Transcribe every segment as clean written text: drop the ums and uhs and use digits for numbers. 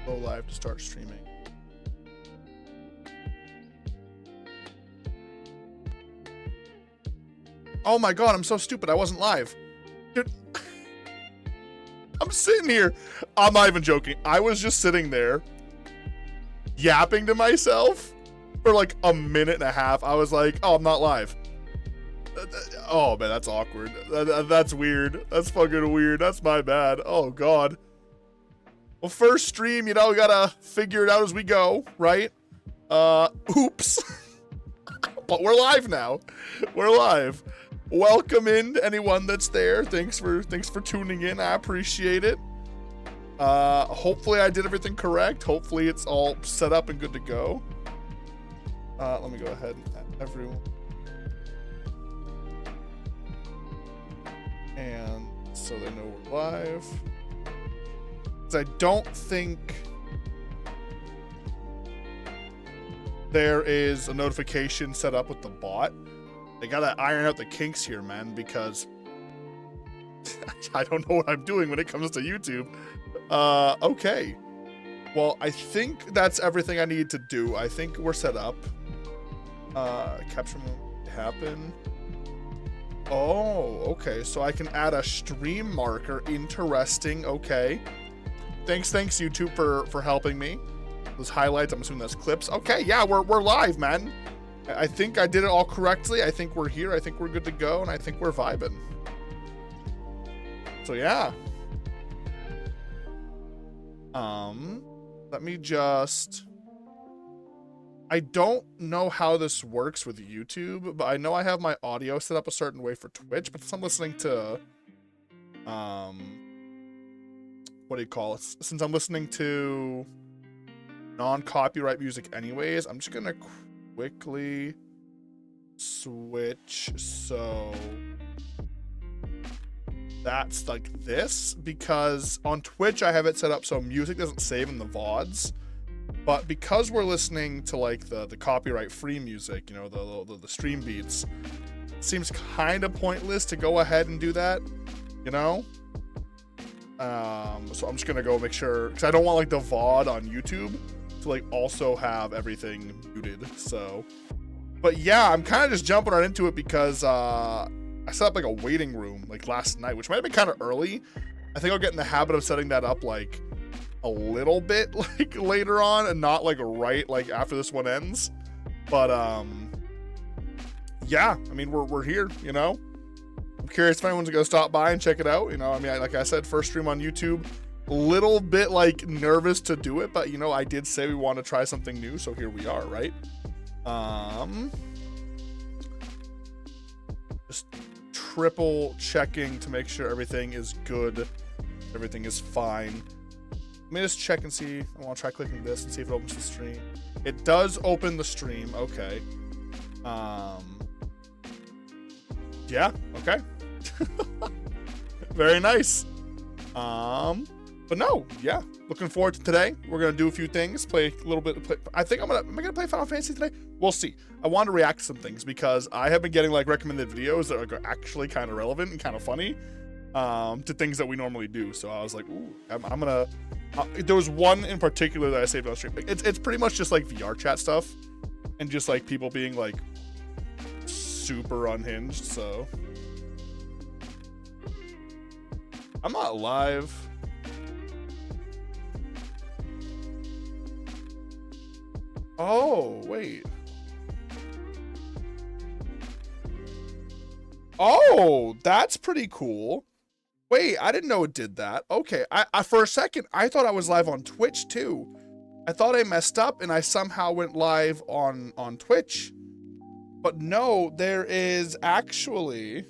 Go live to start streaming. Oh my god, I'm so stupid. I wasn't live. Dude, I'm sitting here. I'm not even joking. I was just sitting there yapping to myself for like a minute and a half. I was like, oh, I'm not live. Oh man, that's awkward. That's weird. That's fucking weird. That's my bad. Oh god. Well, first stream, you know, we gotta figure it out as we go, right? Oops. But we're live now. We're live. Welcome in anyone that's there. Thanks for tuning in. I appreciate it. Hopefully I did everything correct. Hopefully it's all set up and good to go. Let me go ahead and add everyone. And so they know we're live. I don't think there is a notification set up with the bot. They gotta iron out the kinks here, man, because I don't know what I'm doing when it comes to YouTube. Okay. Well, I think that's everything I need to do. I think we're set up. Capture won't happen. Oh, okay. So I can add a stream marker. Interesting. Okay. Thanks YouTube for helping me. Those highlights, I'm assuming that's clips. Okay, yeah, we're live, man. I think I did it all correctly. I think we're here. I think we're good to go, and I think we're vibing. So yeah. Let me just. I don't know how this works with YouTube, but I know I have my audio set up a certain way for Twitch. But since I'm listening to, what do you call it? Since I'm listening to non-copyright music anyways, I'm just gonna quickly switch so that's like this, because on Twitch I have it set up so music doesn't save in the VODs, but because we're listening to like the copyright free music, you know, the stream beats, it seems kind of pointless to go ahead and do that, you know. So I'm just gonna go make sure, because I don't want like the VOD on YouTube to like also have everything muted. So, but yeah, I'm kind of just jumping right into it because I set up like a waiting room like last night, which might have been kind of early. I think I'll get in the habit of setting that up like a little bit like later on and not like right like after this one ends. But yeah, I mean we're here, you know. I'm curious if anyone's gonna stop by and check it out. You know, I mean, like I said, first stream on YouTube, a little bit like nervous to do it, but you know, I did say we want to try something new, so here we are, right? Just triple checking to make sure everything is good, everything is fine. Let me just check and see. I want to try clicking this and see if it opens the stream. It does open the stream. Okay. Yeah, okay. Very nice. But no, yeah, looking forward to today. We're gonna do a few things, play a little bit. I think am I gonna play Final Fantasy today? We'll see. I want to react to some things because I have been getting like recommended videos that are actually kind of relevant and kind of funny to things that we normally do. So I was like, ooh, I'm gonna. There was one in particular that I saved on stream. It's pretty much just like VR chat stuff and just like people being like super unhinged. So I'm not live. Oh, wait. Oh, that's pretty cool. Wait, I didn't know it did that. Okay, I for a second, I thought I was live on Twitch too. I thought I messed up and I somehow went live on Twitch. But no, there is actually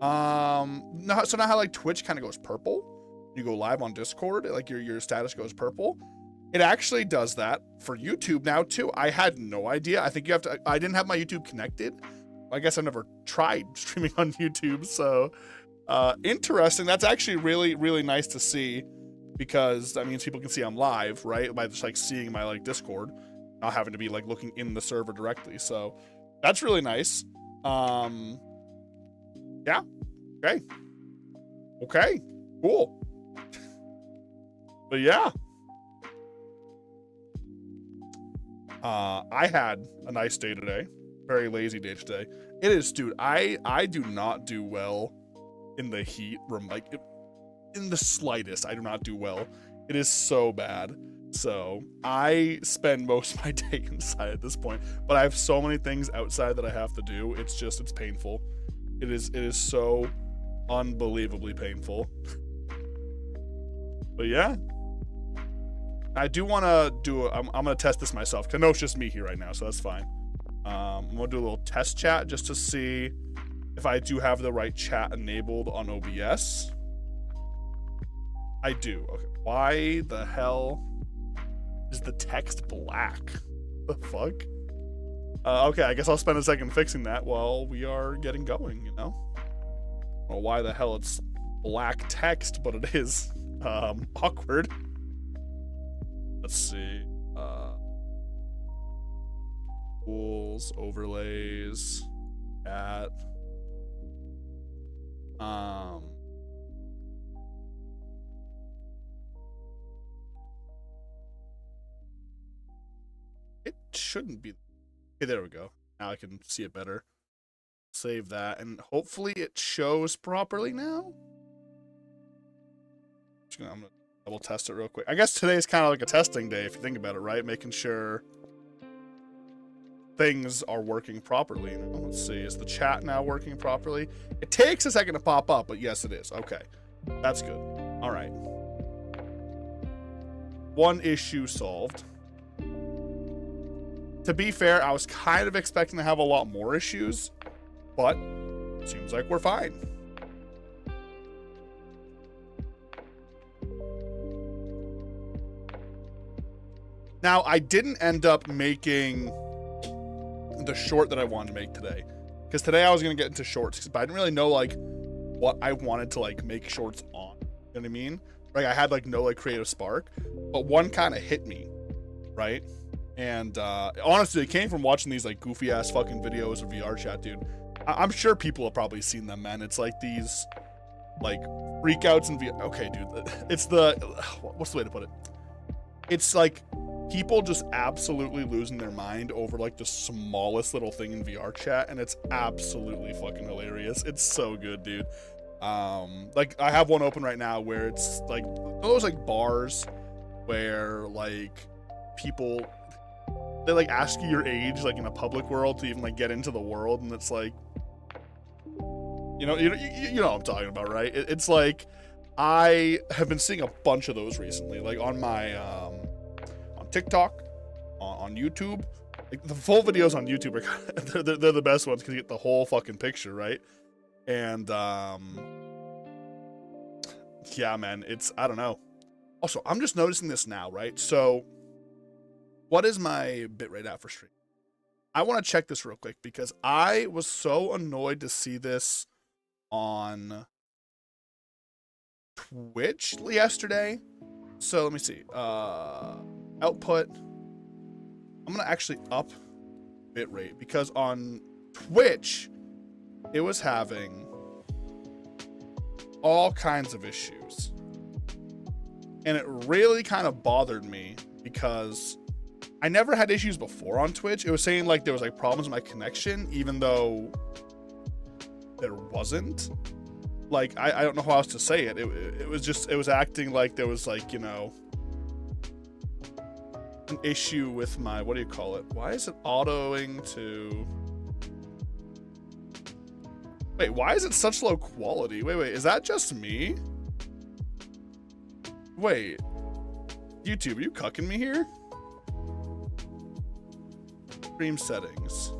no, so now how like Twitch kind of goes purple, you go live on Discord, like your status goes purple. It actually does that for YouTube now too. I had no idea. I think you have to, I didn't have my YouTube connected. I guess I've never tried streaming on YouTube, so interesting. That's actually really nice to see, because that means people can see I'm live, right, by just like seeing my like Discord, not having to be like looking in the server directly. So that's really nice. Yeah, okay, cool. But yeah, I had a nice day today. Very lazy day today. It is, dude. I do not do well in the heat. Like, in the slightest, I do not do well. It is so bad. So I spend most of my day inside at this point, but I have so many things outside that I have to do. It's painful. It is so unbelievably painful. But yeah, I do want to do. I'm gonna test this myself because I know it's just me here right now, so that's fine. I'm gonna do a little test chat just to see if I do have the right chat enabled on OBS. I do. Okay. Why the hell is the text black? The fuck? Okay, I guess I'll spend a second fixing that while we are getting going, you know? I don't know why the hell it's black text, but it is awkward. Let's see. Tools, overlays, at it shouldn't be. Okay, there we go. Now I can see it better. Save that, and hopefully it shows properly now. I'm gonna double test it real quick. I guess today's kind of like a testing day if you think about it, right? Making sure things are working properly. You know? Let's see, is the chat now working properly? It takes a second to pop up, but yes, it is. Okay, that's good. All right. One issue solved. To be fair, I was kind of expecting to have a lot more issues, but it seems like we're fine. Now, I didn't end up making the short that I wanted to make today, because today I was going to get into shorts, but I didn't really know like what I wanted to like make shorts on. You know what I mean? Like I had like no like creative spark, but one kind of hit me, right? And honestly, it came from watching these like goofy ass fucking videos of VR chat, dude. I'm sure people have probably seen them, man. It's like these like freakouts in VR. Okay, dude, it's the, what's the way to put it? It's like people just absolutely losing their mind over like the smallest little thing in VR chat, and it's absolutely fucking hilarious. It's so good, dude. Like I have one open right now where it's like those like bars where like people, they like ask you your age like in a public world to even like get into the world, and it's like, you know what I'm talking about, right? It's like I have been seeing a bunch of those recently, like on my on TikTok, on YouTube. Like the full videos on YouTube are they're the best ones because you get the whole fucking picture, right? And yeah, man, it's, I don't know. Also, I'm just noticing this now, right? So what is my bitrate at for stream? I want to check this real quick because I was so annoyed to see this on Twitch yesterday. So let me see. Output. I'm going to actually up bitrate because on Twitch, it was having all kinds of issues. And it really kind of bothered me because I never had issues before on Twitch. It was saying like there was like problems with my connection, even though there wasn't. Like, I don't know how else to say it. It was acting like there was like, you know, an issue with my, what do you call it? Why is it autoing to... Wait, why is it such low quality? Wait, is that just me? Wait, YouTube, are you cucking me here? Stream settings.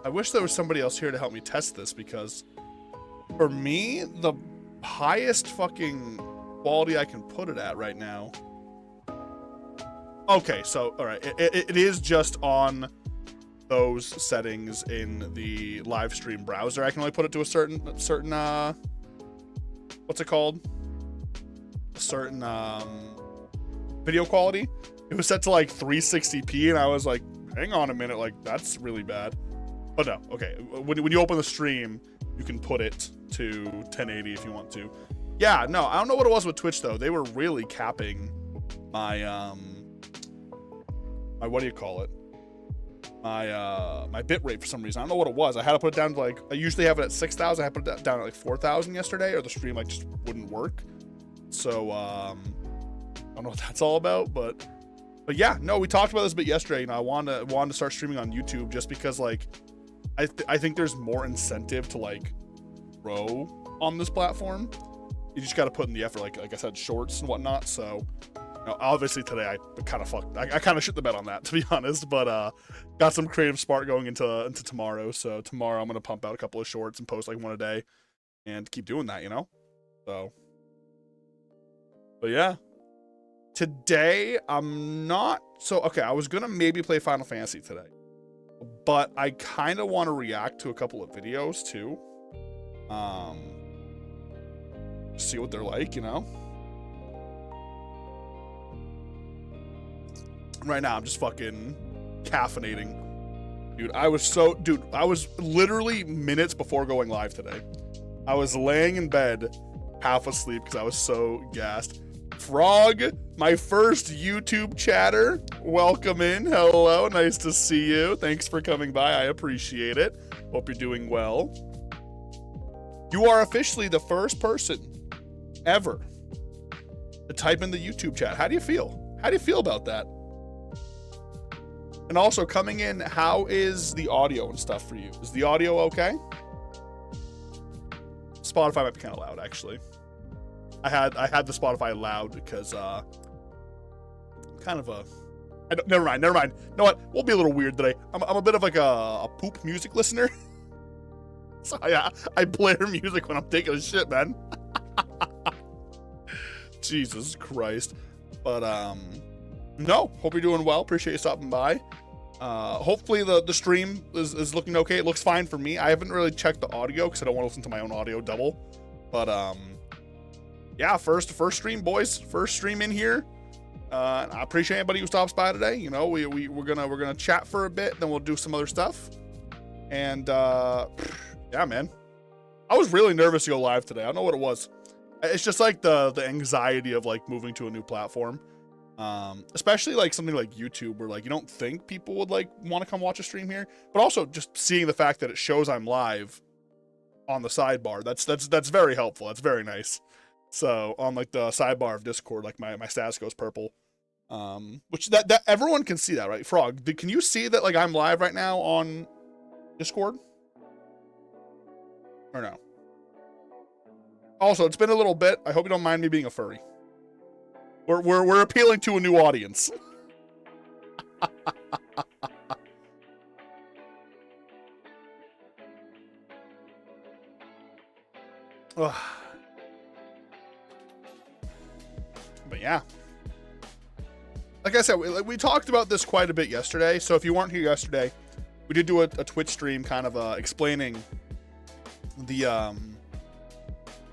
I wish there was somebody else here to help me test this, because for me, the highest fucking quality I can put it at right now. Okay, so, all right, it is just on those settings in the live stream browser. I can only put it to a certain what's it called? A certain video quality. It was set to like 360p, and I was like, hang on a minute, like that's really bad. But no, okay. When you open the stream, you can put it to 1080 if you want to. Yeah, no, I don't know what it was with Twitch though. They were really capping my my, what do you call it? My bit rate for some reason. I don't know what it was. I had to put it down to like, I usually have it at 6,000. I put it down at like 4,000 yesterday, or the stream like just wouldn't work. So I don't know what that's all about, but yeah, no, we talked about this a bit yesterday. You know, I wanted to start streaming on YouTube just because like I think there's more incentive to like grow on this platform. You just got to put in the effort, like I said, shorts and whatnot. So you know, obviously today I kind of fucked. I kind of shit the bed on that, to be honest. But got some creative spark going into tomorrow. So tomorrow I'm gonna pump out a couple of shorts and post like one a day, and keep doing that. You know, so. But yeah, today I'm not okay. I was gonna maybe play Final Fantasy today, but I kind of want to react to a couple of videos too. See what they're like, you know. Right now I'm just fucking caffeinating, dude. I was literally minutes before going live today. I was laying in bed, half asleep because I was so gassed. Frog, my first YouTube chatter, welcome in. Hello, nice to see you. Thanks for coming by. I appreciate it. Hope you're doing well. You are officially the first person ever to type in the YouTube chat. How do you feel? How do you feel about that? And also coming in, how is the audio and stuff for you? Is the audio okay? Spotify might be kind of loud, actually. I had the Spotify loud because kind of a never mind. You know what? We'll be a little weird today. I'm a bit of like a poop music listener. So yeah, I blare music when I'm taking a shit, man. Jesus Christ. But no, hope you're doing well. Appreciate you stopping by. Hopefully the stream is looking okay. It looks fine for me. I haven't really checked the audio because I don't want to listen to my own audio double. But yeah, first stream, boys. First stream in here. I appreciate anybody who stops by today. You know, we're gonna chat for a bit, then we'll do some other stuff. And yeah, man, I was really nervous to go live today. I don't know what it was. It's just like the anxiety of like moving to a new platform, especially like something like YouTube, where like you don't think people would like want to come watch a stream here, but also just seeing the fact that it shows I'm live on the sidebar. That's very helpful. That's very nice. So on like the sidebar of Discord, like my status goes purple, which that everyone can see that, right? Frog, can you see that like I'm live right now on Discord? Or no? Also, it's been a little bit. I hope you don't mind me being a furry. We're appealing to a new audience. But yeah, like I said, we talked about this quite a bit yesterday. So if you weren't here yesterday, we did do a Twitch stream kind of explaining the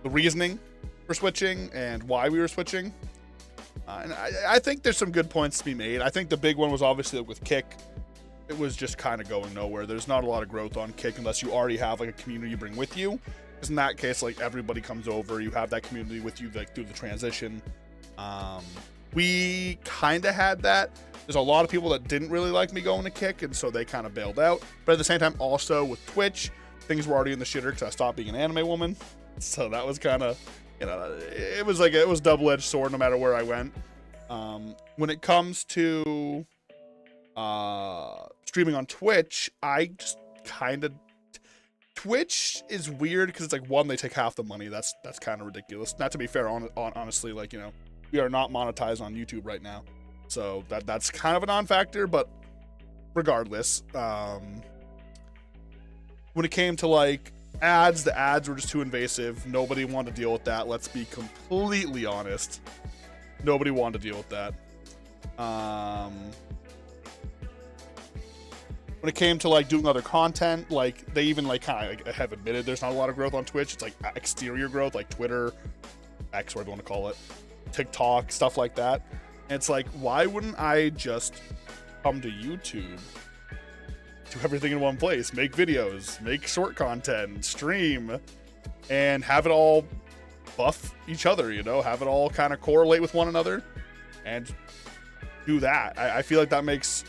reasoning for switching and why we were switching. And I think there's some good points to be made. I think the big one was obviously with Kick. It was just kind of going nowhere. There's not a lot of growth on Kick unless you already have like a community you bring with you. Because in that case, like everybody comes over, you have that community with you like through the transition. We kind of had that. There's a lot of people that didn't really like me going to Kick, and so they kind of bailed out. But at the same time, also with Twitch, things were already in the shitter because I stopped being an anime woman. So that was kind of, you know, it was double-edged sword no matter where I went. When it comes to streaming on Twitch, I just kind of, Twitch is weird because it's like, one, they take half the money. That's kind of ridiculous. Not to be fair, honestly, like, you know, we are not monetized on YouTube right now, so that's kind of a non-factor. But regardless, when it came to like ads, the ads were just too invasive. Nobody wanted to deal with that. Let's be completely honest. Nobody wanted to deal with that. When it came to like doing other content, like they even like kind of like have admitted there's not a lot of growth on Twitch. It's like exterior growth, like Twitter, X, whatever you want to call it, TikTok, stuff like that. And it's like, why wouldn't I just come to YouTube, do everything in one place, make videos, make short content, stream, and have it all buff each other, you know, have it all kind of correlate with one another and do that. I feel like that makes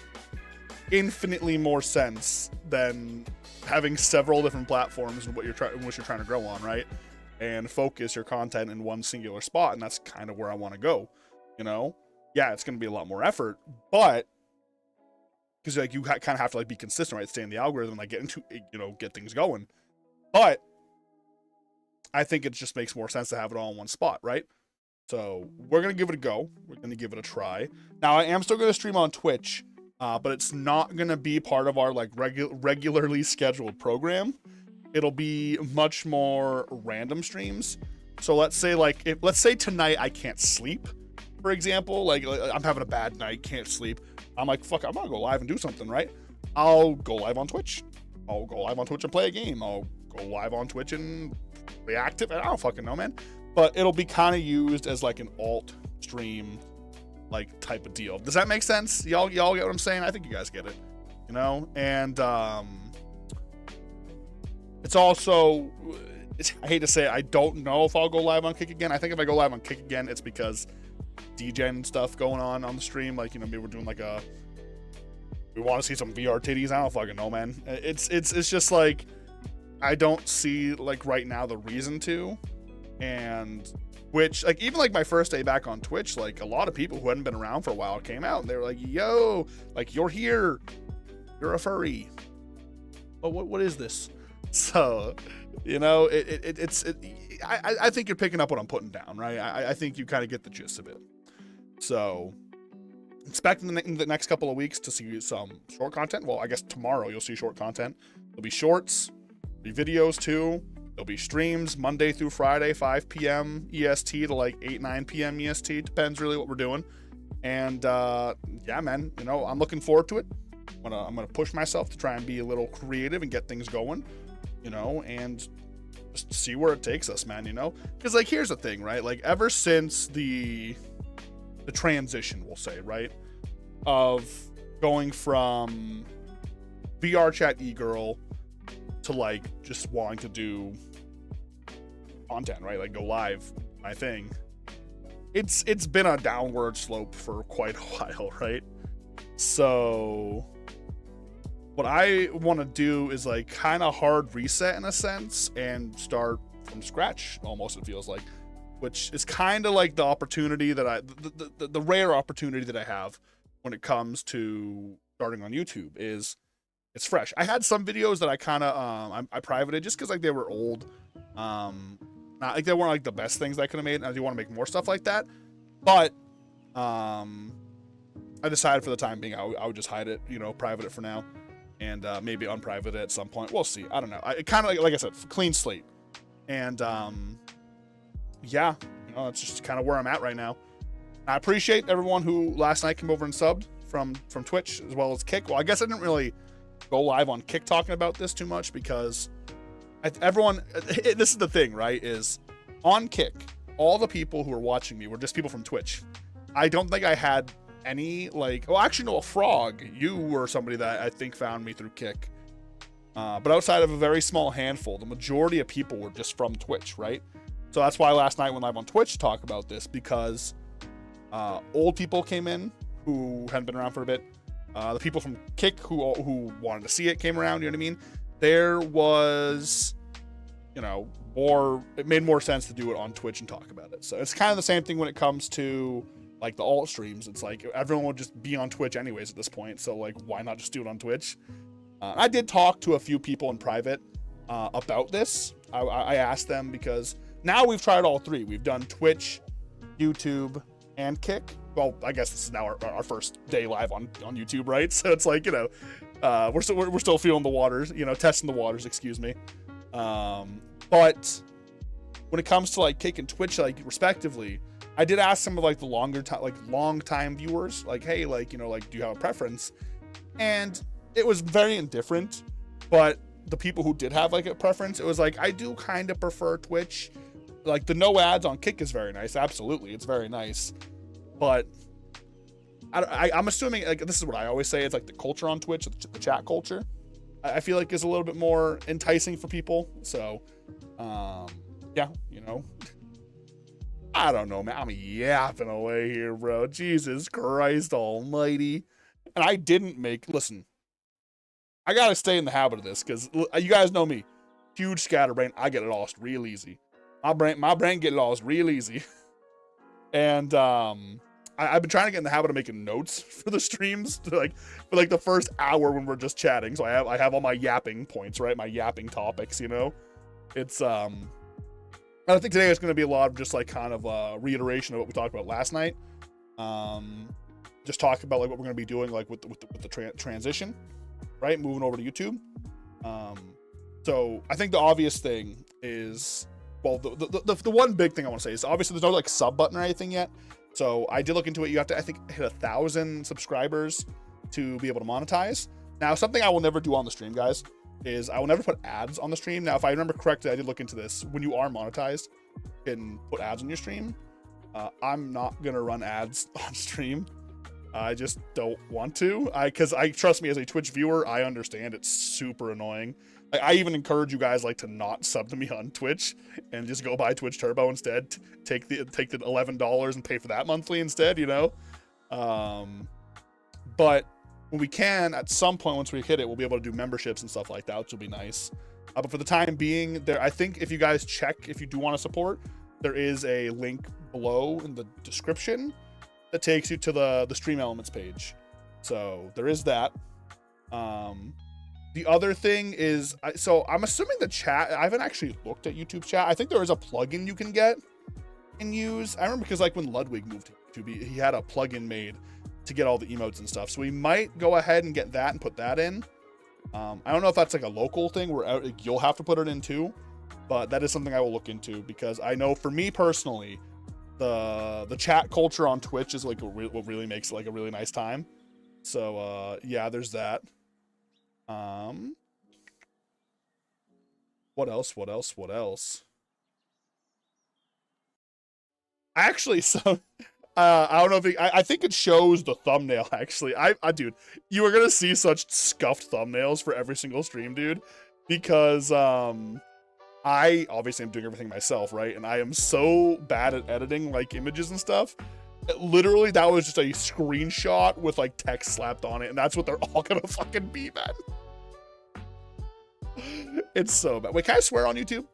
infinitely more sense than having several different platforms and what you're trying to grow on, right? And focus your content in one singular spot. And that's kind of where I want to go, you know? Yeah, it's going to be a lot more effort, but because like you kind of have to like be consistent, right? Stay in the algorithm, like get things going. But I think it just makes more sense to have it all in one spot, right? So we're going to give it a go. We're going to give it a try. Now I am still going to stream on Twitch, but it's not going to be part of our like regularly scheduled program. It'll be much more random streams. So let's say tonight I can't sleep, for example, like I'm having a bad night, can't sleep. I'm like, fuck, I'm gonna go live and do something, right? I'll go live on Twitch. I'll go live on Twitch and play a game. I'll go live on Twitch and react to it. I don't fucking know, man. But it'll be kind of used as like an alt stream, like type of deal. Does that make sense? Y'all get what I'm saying? I think you guys get it, you know? And it's also, I hate to say it, I don't know if I'll go live on Kick again. I think if I go live on Kick again, it's because DJing stuff going on the stream. Like, you know, maybe we're doing like we want to see some VR titties. I don't fucking know, man. It's just like, I don't see like right now the reason to. And which, like, even like my first day back on Twitch, like a lot of people who hadn't been around for a while came out and they were like, yo, like, you're here, you're a furry. Oh, what is this? So, you know, I think you're picking up what I'm putting down, right? I think you kind of get the gist of it. So, expect in the next couple of weeks to see some short content. Well, I guess tomorrow you'll see short content. There'll be shorts, there'll be videos too. There'll be streams Monday through Friday, 5 p.m. EST to like 8, 9 p.m. EST. Depends really what we're doing. And yeah, man, you know, I'm looking forward to it. I'm gonna push myself to try and be a little creative and get things going, you know, and just see where it takes us, man, you know? Because, like, here's the thing, right? Like, ever since the transition, we'll say, right, of going from VR chat e-girl to, like, just wanting to do content, right? Like, go live, my thing. It's been a downward slope for quite a while, right? So what I want to do is like kind of hard reset in a sense and start from scratch, almost, it feels like, which is kind of like the opportunity that the rare opportunity that I have when it comes to starting on YouTube is it's fresh. I had some videos that I kind of I privated just because like they were old, not like they weren't like the best things that I could have made, and I do want to make more stuff like that, but I decided for the time being I would just hide it, you know, private it for now, and maybe unprivate it at some point. We'll see. I don't know. I kind of like I said, clean slate, and yeah, you know, that's just kind of where I'm at right now. I appreciate everyone who last night came over and subbed from Twitch as well as Kick. Well, I guess I didn't really go live on Kick talking about this too much because this is the thing, right? Is on Kick, all the people who were watching me were just people from Twitch. I don't think I had any like, oh, actually no, a Frog, you were somebody that I think found me through Kick, but outside of a very small handful, the majority of people were just from Twitch, right? So that's why last night went live on Twitch to talk about this, because old people came in who hadn't been around for a bit, the people from Kick who wanted to see it came around, you know what I mean? There was, you know, it made more sense to do it on Twitch and talk about it. So it's kind of the same thing when it comes to like the alt streams. It's like everyone will just be on Twitch anyways at this point, so like why not just do it on Twitch? I did talk to a few people in private about this. I asked them because now we've tried all three. We've done Twitch, YouTube, and Kick. Well, I guess this is now our first day live on YouTube, right? So it's like, you know, we're still feeling the waters, you know, testing the waters, excuse me. But when it comes to like Kick and Twitch, like respectively, I did ask some of like the long time viewers, like, hey, like, you know, like, do you have a preference? And it was very indifferent. But the people who did have like a preference, it was like, I do kind of prefer Twitch. Like the no ads on Kick is very nice. Absolutely, it's very nice. But I'm assuming, like, this is what I always say, it's like the culture on Twitch, the chat culture, I feel like is a little bit more enticing for people. So yeah, you know, I don't know, man. I'm yapping away here, bro. Jesus Christ almighty. And I didn't listen, I gotta stay in the habit of this, because you guys know me. Huge scatterbrain. I get lost real easy. My brain get lost real easy. And I've been trying to get in the habit of making notes for the streams, for the first hour when we're just chatting. So I have all my yapping points, right? My yapping topics, you know. It's I think today is going to be a lot of just like kind of reiteration of what we talked about last night. Just talk about like what we're going to be doing like with the transition, right? Moving over to YouTube. So I think the obvious thing is, well, the one big thing I want to say is obviously there's no like sub button or anything yet. So I did look into it. You have to, I think, hit 1,000 subscribers to be able to monetize. Now, something I will never do on the stream, guys, is I will never put ads on the stream. Now, if I remember correctly, I did look into this. When you are monetized, you can put ads on your stream. I'm not going to run ads on stream. I just don't want to. Because trust me, as a Twitch viewer, I understand it's super annoying. Like, I even encourage you guys like to not sub to me on Twitch and just go buy Twitch Turbo instead. Take the $11 and pay for that monthly instead, you know. But when we can, at some point once we hit it, we'll be able to do memberships and stuff like that, which will be nice. But for the time being, I think if you guys check, if you do want to support, there is a link below in the description that takes you to the Stream Elements page. So there is that. The other thing is, so I'm assuming the chat, I haven't actually looked at YouTube chat. I think there is a plugin you can get and use. I remember because like when Ludwig moved to YouTube, he had a plugin made to get all the emotes and stuff. So we might go ahead and get that and put that in. I don't know if that's like a local thing where you'll have to put it in too, but that is something I will look into, because I know for me personally, the chat culture on Twitch is like what really makes it like a really nice time. So yeah, there's that. What else? Actually, so I don't know if I think it shows the thumbnail. Actually, dude, you are gonna see such scuffed thumbnails for every single stream, dude, because I obviously am doing everything myself, right? And I am so bad at editing like images and stuff. Literally, that was just a screenshot with like text slapped on it, and that's what they're all gonna fucking be, man. It's so bad. Wait, can I swear on YouTube?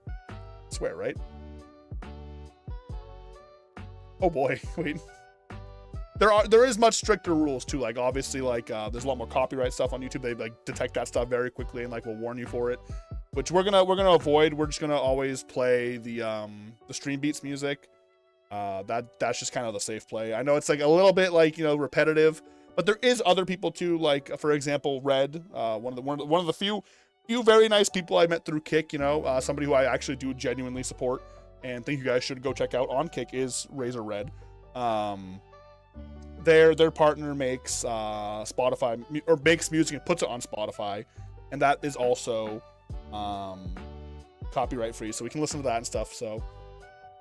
Swear, right? Oh boy, wait. There is much stricter rules too. Like obviously, like there's a lot more copyright stuff on YouTube. They like detect that stuff very quickly and like will warn you for it, which we're gonna avoid. We're just gonna always play the Stream Beats music. That's just kind of the safe play. I know it's like a little bit like, you know, repetitive, but there is other people too. Like for example, Red, one of the few very nice people I met through Kick. You know, somebody who I actually do genuinely support and think you guys should go check out on Kick is Razor Red. Their partner makes Spotify or makes music and puts it on Spotify, and that is also copyright free, so we can listen to that and stuff. So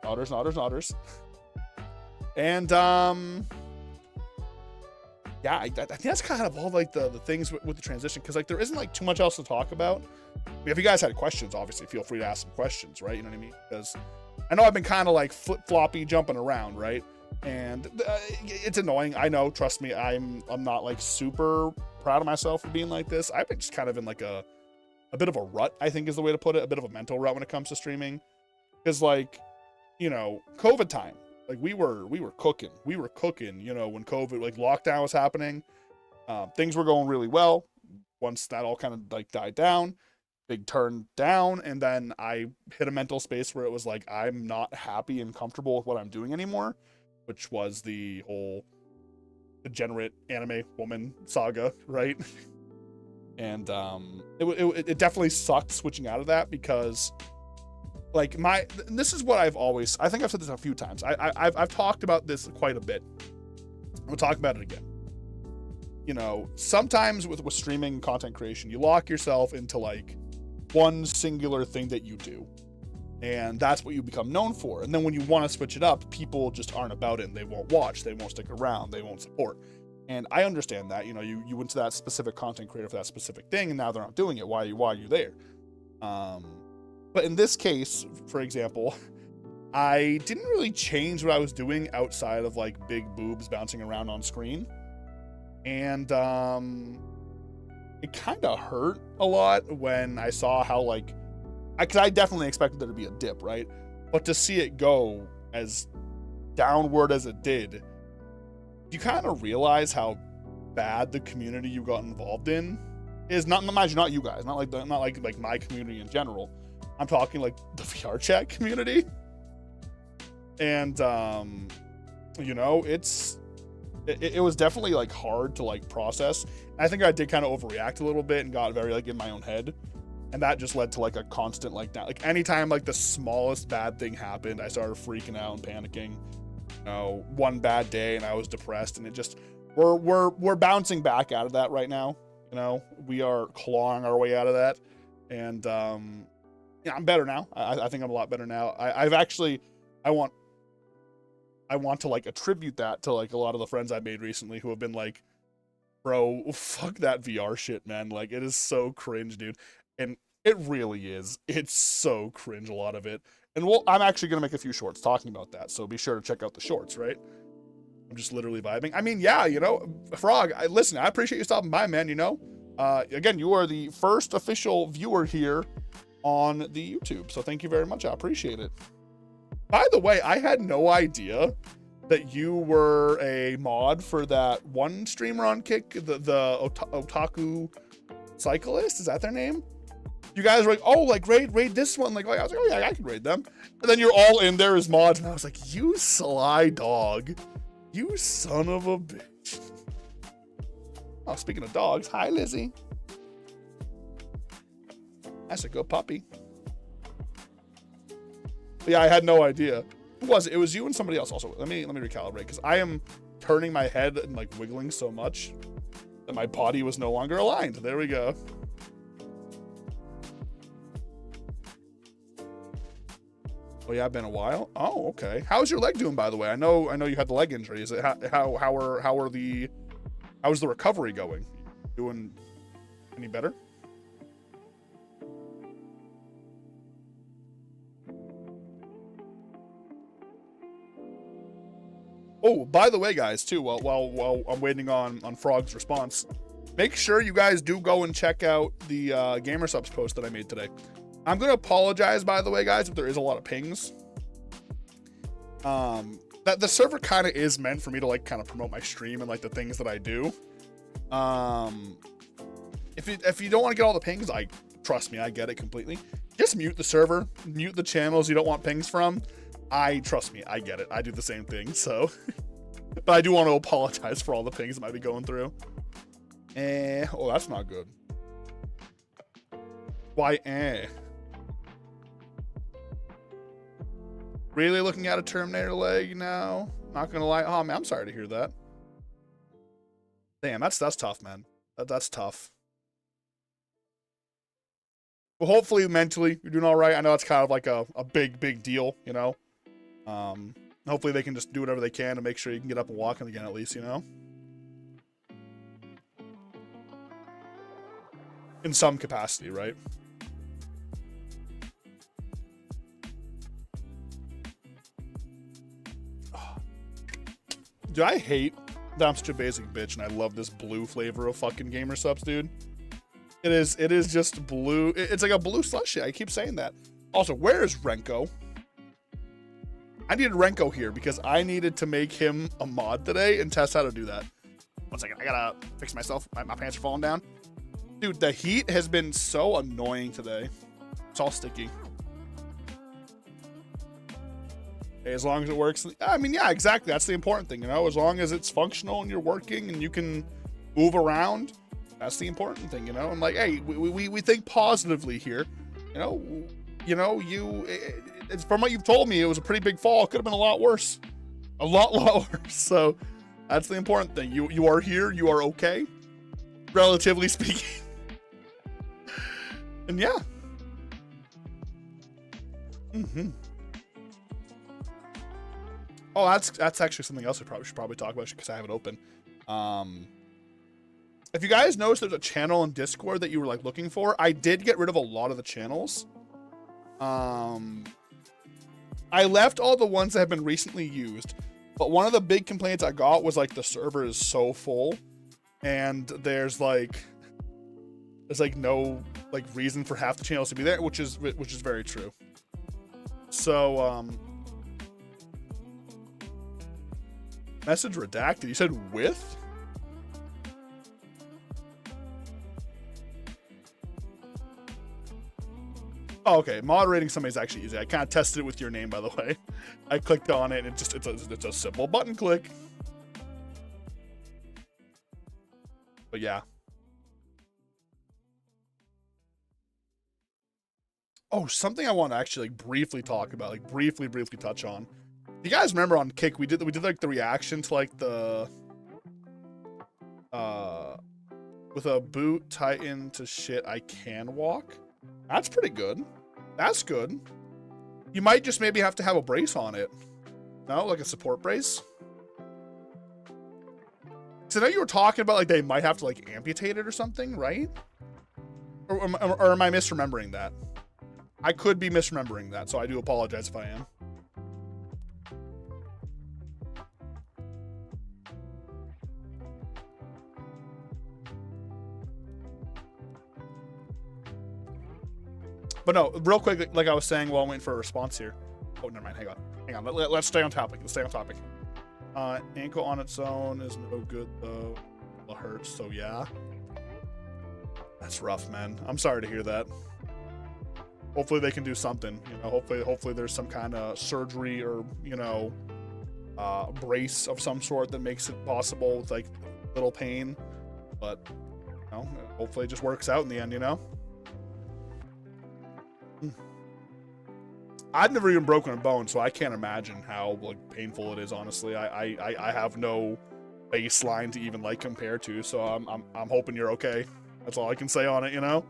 nodders. And yeah, I think that's kind of all like the things with the transition, because like there isn't like too much else to talk about. If you guys had questions, obviously feel free to ask some questions, right? You know what I mean? Because I know I've been kind of like flip-floppy jumping around, right? And it's annoying. I know, trust me, I'm not like super proud of myself for being like this. I've been just kind of in like a bit of a rut, I think is the way to put it, a bit of a mental rut when it comes to streaming. Because like, you know, COVID time, like we were cooking, you know, when COVID, like lockdown was happening, things were going really well. Once that all kind of like died down, big turn down, and then I hit a mental space where it was like, I'm not happy and comfortable with what I'm doing anymore, which was the whole degenerate anime woman saga, right? And it definitely sucked switching out of that, because like this is what I think I've said this a few times. I've talked about this quite a bit. We'll talk about it again. You know, sometimes with streaming content creation, you lock yourself into like one singular thing that you do, and that's what you become known for. And then when you want to switch it up, people just aren't about it, and they won't watch, they won't stick around, they won't support. And I understand that. You know, you went to that specific content creator for that specific thing, and now they're not doing it. Why are you there? But in this case, for example, I didn't really change what I was doing outside of like big boobs bouncing around on screen. And it kind of hurt a lot when I saw how like, because I definitely expected there to be a dip, right? But to see it go as downward as it did, you kind of realize how bad the community you got involved in is. Not you guys, not like my community in general. I'm talking like the VR chat community. And you know, it was definitely like hard to like process. I think I did kind of overreact a little bit and got very like in my own head, and that just led to like a constant like anytime like the smallest bad thing happened, I started freaking out and panicking. You know, one bad day and I was depressed, and it just we're bouncing back out of that right now. You know, we are clawing our way out of that, and yeah, I'm better now. I think I'm a lot better now. I want to like attribute that to like a lot of the friends I made recently who have been like, bro, fuck that VR shit, man. Like, it is so cringe, dude. And it really is. It's so cringe, a lot of it. And I'm actually going to make a few shorts talking about that. So be sure to check out the shorts, right? I'm just literally vibing. I mean, yeah, you know, Frog, listen, I appreciate you stopping by, man, you know. Again, you are the first official viewer here on the YouTube. So thank you very much. I appreciate it. By the way, I had no idea that you were a mod for that one streamer on Kick, the Otaku Cyclist. Is that their name? You guys were like, oh, like raid this one. Like, I was like, oh yeah, I can raid them. And then you're all in there as mods, and I was like, you sly dog, you son of a bitch. Oh, speaking of dogs, hi Lizzie. That's a good puppy. But yeah, I had no idea. Who was it? It was you and somebody else also. Let me recalibrate, because I am turning my head and like wiggling so much that my body was no longer aligned. There we go. Oh yeah, been a while. Oh, okay. How's your leg doing, by the way? I know you had the leg injury. Is it how's the recovery going? Doing any better? Oh, by the way, guys, too, while I'm waiting on Frog's response, make sure you guys do go and check out the Gamer Subs post that I made today. I'm going to apologize, by the way, guys, if there is a lot of pings. That the server kind of is meant for me to, like, kind of promote my stream and, like, the things that I do. If you don't want to get all the pings, trust me, I get it completely. Just mute the server, mute the channels you don't want pings from. Trust me, I get it. I do the same thing, so. But I do want to apologize for all the pings that might be going through. Oh, that's not good. Why, Really looking at a Terminator leg now? Not gonna lie. Oh, man, I'm sorry to hear that. Damn, that's tough, man. That's tough. Well, hopefully mentally you're doing all right. I know it's kind of like a big deal, you know. Hopefully they can just do whatever they can to make sure you can get up and walking again, at least, you know. In some capacity, right? Dude, I hate that I'm such a basic bitch and I love this blue flavor of fucking Gamer Subs, dude. It is just blue. It's like a blue slushy. I keep saying that. Also, where is Renko? I needed Renko here because I needed to make him a mod today and test how to do that. 1 second, I gotta fix myself. My pants are falling down. Dude, the heat has been so annoying today. It's all sticky. Hey, as long as it works. I mean, yeah, exactly. That's the important thing, you know? As long as it's functional and you're working and you can move around, that's the important thing, you know? And like, hey, we think positively here. You know, it's from what you've told me, it was a pretty big fall. It could have been a lot worse. A lot worse. So that's the important thing. You are here. You are okay, relatively speaking. And yeah. Oh, that's actually something else we should probably talk about because I have it open. If you guys notice, there's a channel in Discord that you were like looking for. I did get rid of a lot of the channels. I I left all the ones that have been recently used, but one of the big complaints I got was like the server is so full and there's like no like reason for half the channels to be there, which is very true. So message redacted. You said with? Oh, okay. Moderating somebody is actually easy. I kind of tested it with your name, by the way. I clicked on it, and it's a simple button click. But yeah. Oh, something I want to actually like briefly talk about, like briefly touch on. You guys remember on Kick we did like the reaction to like the with a boot tighten to shit I can walk. That's pretty good. That's good. You might just maybe have to have a brace on it. No, like a support brace. So I know you were talking about like they might have to like amputate it or something, right? Or am I misremembering that? I could be misremembering that, so I do apologize if I am. But no, real quick, like I was saying while I'm waiting for a response here. Oh, never mind. Hang on. Let's stay on topic. Ankle on its own is no good though. It hurts. So yeah, that's rough, man. I'm sorry to hear that. Hopefully they can do something. You know, hopefully there's some kind of surgery or brace of some sort that makes it possible with like little pain. But you know, hopefully it just works out in the end. You know. I've never even broken a bone, so I can't imagine how like painful it is. Honestly, I have no baseline to even like compare to, so I'm hoping you're okay. That's all I can say on it, you know.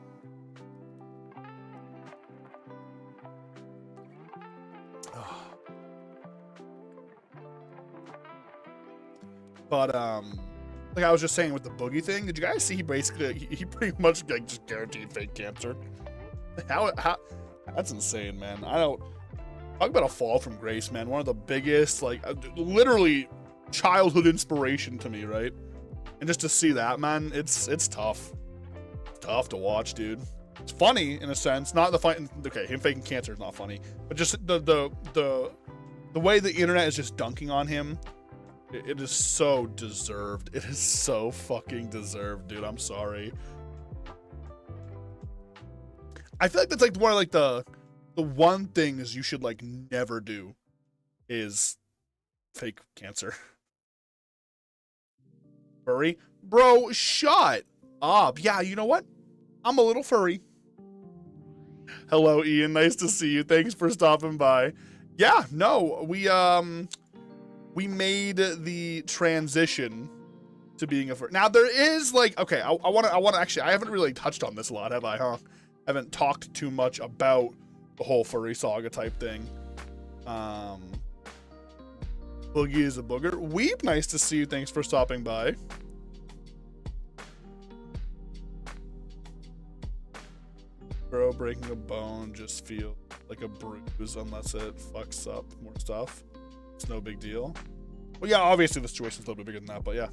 But like I was just saying with the boogie thing, did you guys see? He basically he pretty much like just guaranteed fake cancer. How that's insane, man. I don't talk about a fall from grace, man. One of the biggest, like literally childhood inspiration to me, right? And just to see that, man, it's tough. It's tough to watch, dude. It's funny in a sense, not the fight. Okay, him faking cancer is not funny, but just the way the internet is just dunking on him. It is so deserved. It is so fucking deserved, dude. I'm sorry. I feel like that's like one of like the one things you should like never do is fake cancer. Furry? Bro, shut up. Yeah, you know what? I'm a little furry. Hello, Ian. Nice to see you. Thanks for stopping by. Yeah, no, we made the transition to being a furry. Now there is like, okay, I want to actually, I haven't really touched on this a lot, have I, huh? I haven't talked too much about the whole furry saga type thing. Boogie is a booger. Weep, nice to see you. Thanks for stopping by. Bro, breaking a bone just feels like a bruise unless it fucks up more stuff. It's no big deal. Well, yeah, obviously the situation's a little bit bigger than that, but yeah.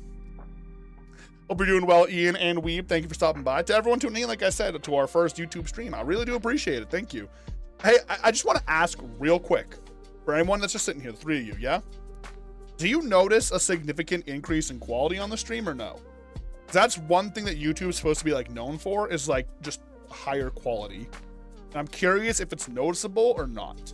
Hope you're doing well, Ian and Weeb. Thank you for stopping by. To everyone tuning in, like I said, to our first YouTube stream, I really do appreciate it. Thank you. Hey, I just want to ask real quick, for anyone that's just sitting here, the three of you, yeah? Do you notice a significant increase in quality on the stream or no? That's one thing that YouTube is supposed to be like known for, is like just higher quality. And I'm curious if it's noticeable or not.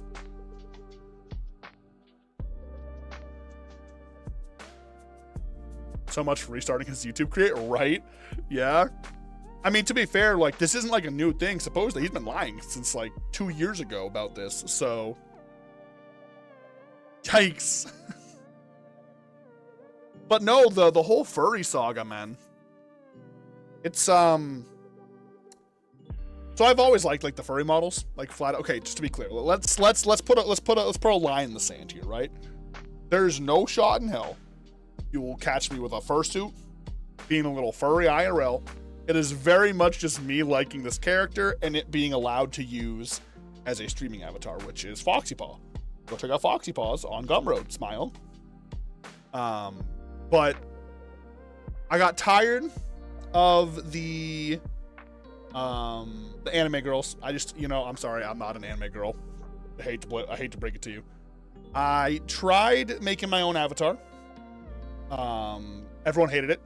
So much for restarting his YouTube career, right? Yeah. I mean, to be fair, like, this isn't like a new thing. Supposedly, he's been lying since like 2 years ago about this. So, yikes. But no, the whole furry saga, man. It's So I've always liked like the furry models, like flat. Okay, just to be clear, let's put a line in the sand here, right? There's no shot in hell you will catch me with a fursuit, being a little furry IRL. It is very much just me liking this character and it being allowed to use as a streaming avatar, which is Foxy Paw. go check out Foxy Paws on Gumroad. Smile. But I got tired of the anime girls. I just, I'm sorry, I'm not an anime girl. I hate to break it to you. I tried making my own avatar. Everyone hated it.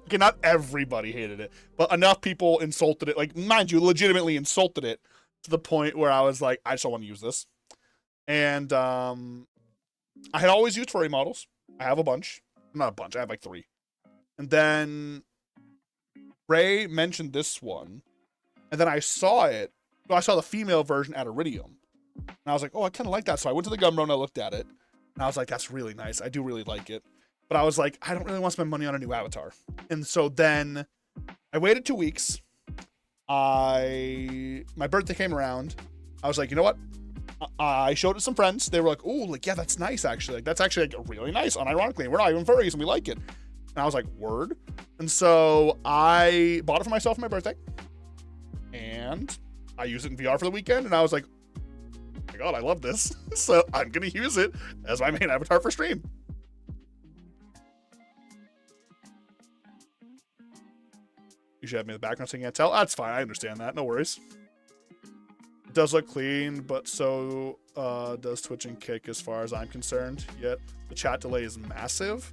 Okay, not everybody hated it, but enough people insulted it. Like, mind you, legitimately insulted it to the point where I was like, I just don't want to use this. And I had always used furry models. I have a bunch. Not a bunch. I have like 3. And then Ray mentioned this one. And then I saw it. I saw the female version at Iridium. And I was like, oh, I kind of like that. So I went to the Gumroad and I looked at it. And I was like, that's really nice. I do really like it. But I was like, I don't really want to spend money on a new avatar. And so then I waited 2 weeks. My birthday came around. I was like, you know what? I showed it to some friends. They were like, oh, like, yeah, that's nice, actually. Like, that's actually like really nice, unironically. And we're not even furries and we like it. And I was like, word. And so I bought it for myself for my birthday. And I used it in VR for the weekend. And I was like, oh my God, I love this. So I'm going to use it as my main avatar for stream. You should have me in the background so you can't tell. That's fine. I understand that. No worries. It does look clean, but so does Twitch and Kick as far as I'm concerned. Yet the chat delay is massive.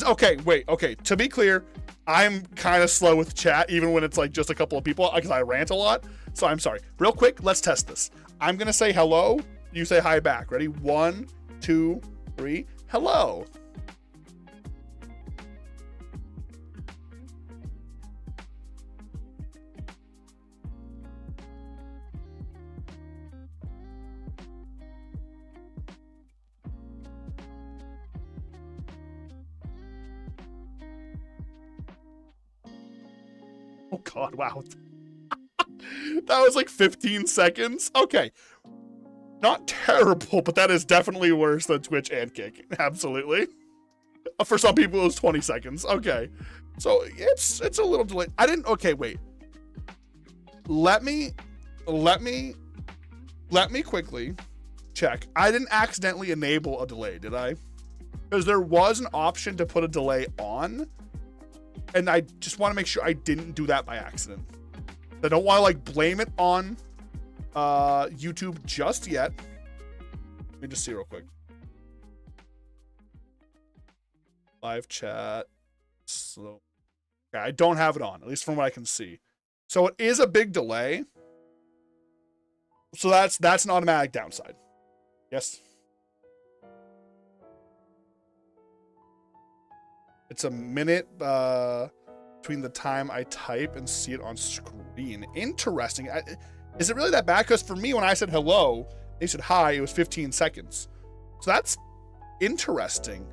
Okay, wait, okay. To be clear, I'm kind of slow with chat, even when it's like just a couple of people, because I rant a lot. So I'm sorry. Real quick, let's test this. I'm going to say hello. You say hi back. Ready? 1, 2, 3. Hello. Oh God, wow. That was like 15 seconds. Okay. Not terrible, but that is definitely worse than Twitch and Kick. Absolutely. For some people, it was 20 seconds. Okay. So it's a little delayed. Okay, wait. Let me quickly check. I didn't accidentally enable a delay, did I? Because there was an option to put a delay on. And I just want to make sure I didn't do that by accident. I don't want to like blame it on YouTube just yet. Let me just see real quick. Live chat. Slow. Okay, I don't have it on, at least from what I can see. So it is a big delay. So that's an automatic downside. Yes. It's a minute between the time I type and see it on screen. Interesting. Is it really that bad? Because for me, when I said hello, they said hi, it was 15 seconds. So that's interesting.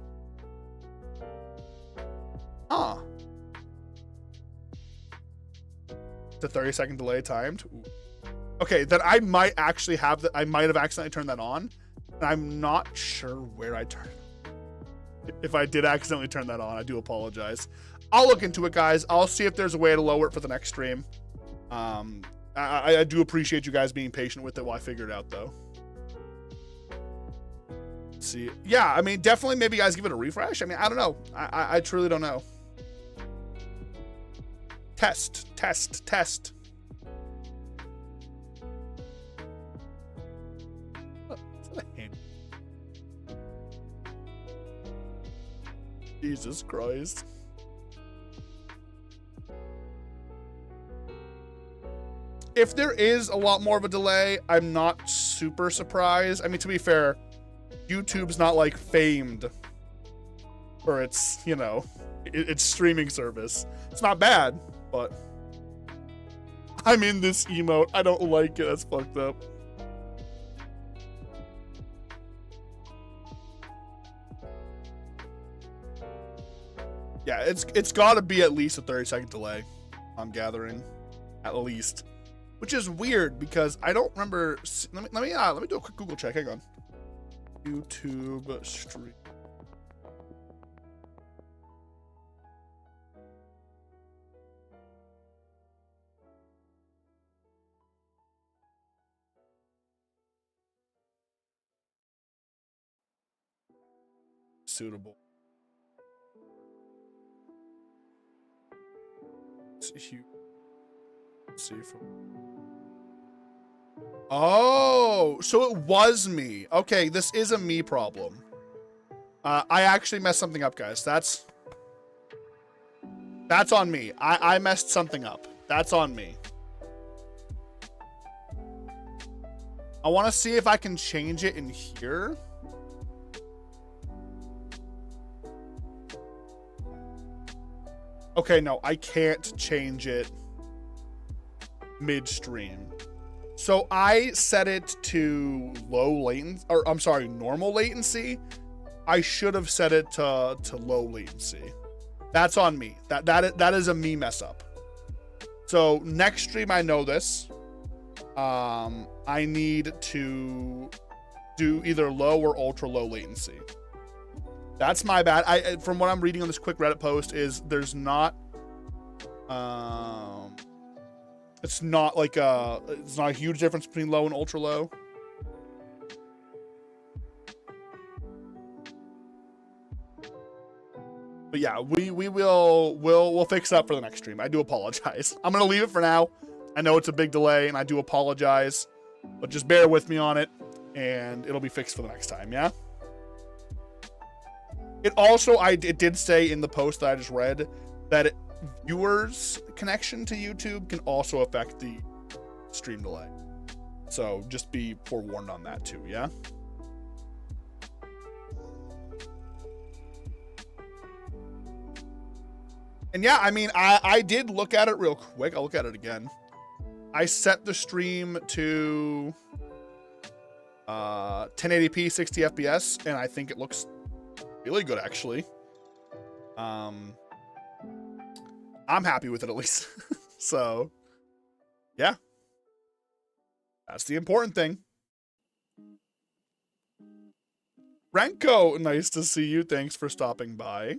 Huh. The 30-second delay timed. Ooh. Okay, then I might actually have that. I might have accidentally turned that on. And I'm not sure where I turned it. If I did accidentally turn that on, I do apologize. I'll look into it, guys. I'll see if there's a way to lower it for the next stream. I do appreciate you guys being patient with it while I figure it out, though. Let's see. Yeah, I mean, definitely maybe guys give it a refresh. I mean, I don't know. I truly don't know. Test. Jesus Christ. If there is a lot more of a delay, I'm not super surprised. I mean, to be fair, YouTube's not like famed for its, its streaming service. It's not bad, but I'm in this emote. I don't like it. That's fucked up. Yeah, it's got to be at least a 30-second delay. I'm gathering, at least, which is weird because I don't remember. Let me do a quick Google check. Hang on. YouTube stream. suitable. See from. Oh, so it was me. Okay, this is a me problem. I actually messed something up, guys. That's on me. I messed something up. That's on me. I want to see if I can change it in here. Okay, no, I can't change it midstream. So I set it to low latency, or I'm sorry, normal latency. I should have set it to low latency. That's on me. That is a me mess up. So next stream, I know this. I need to do either low or ultra low latency. That's my bad. From what I'm reading on this quick Reddit post is there's not, it's not like it's not a huge difference between low and ultra low. But yeah, we'll fix that for the next stream. I do apologize. I'm gonna leave it for now. I know it's a big delay and I do apologize, but just bear with me on it and it'll be fixed for the next time. Yeah. It also, it did say in the post that I just read that viewers' connection to YouTube can also affect the stream delay. So just be forewarned on that too, yeah? And yeah, I mean, I did look at it real quick. I'll look at it again. I set the stream to 1080p, 60 FPS, and I think it looks really good, actually. I'm happy with it, at least. So, yeah. That's the important thing. Renko, nice to see you. Thanks for stopping by.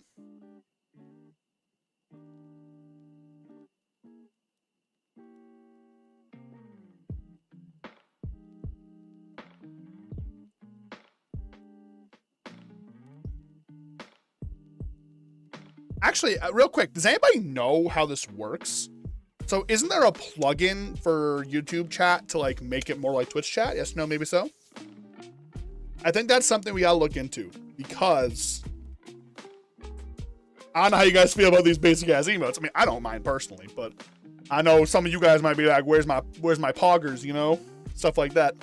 Actually, real quick, does anybody know how this works? So isn't there a plugin for YouTube chat to like make it more like Twitch chat? Yes, no, maybe so. I think that's something we gotta look into because I don't know how you guys feel about these basic ass emotes. I mean, I don't mind personally, but I know some of you guys might be like, where's my poggers, you know? Stuff like that.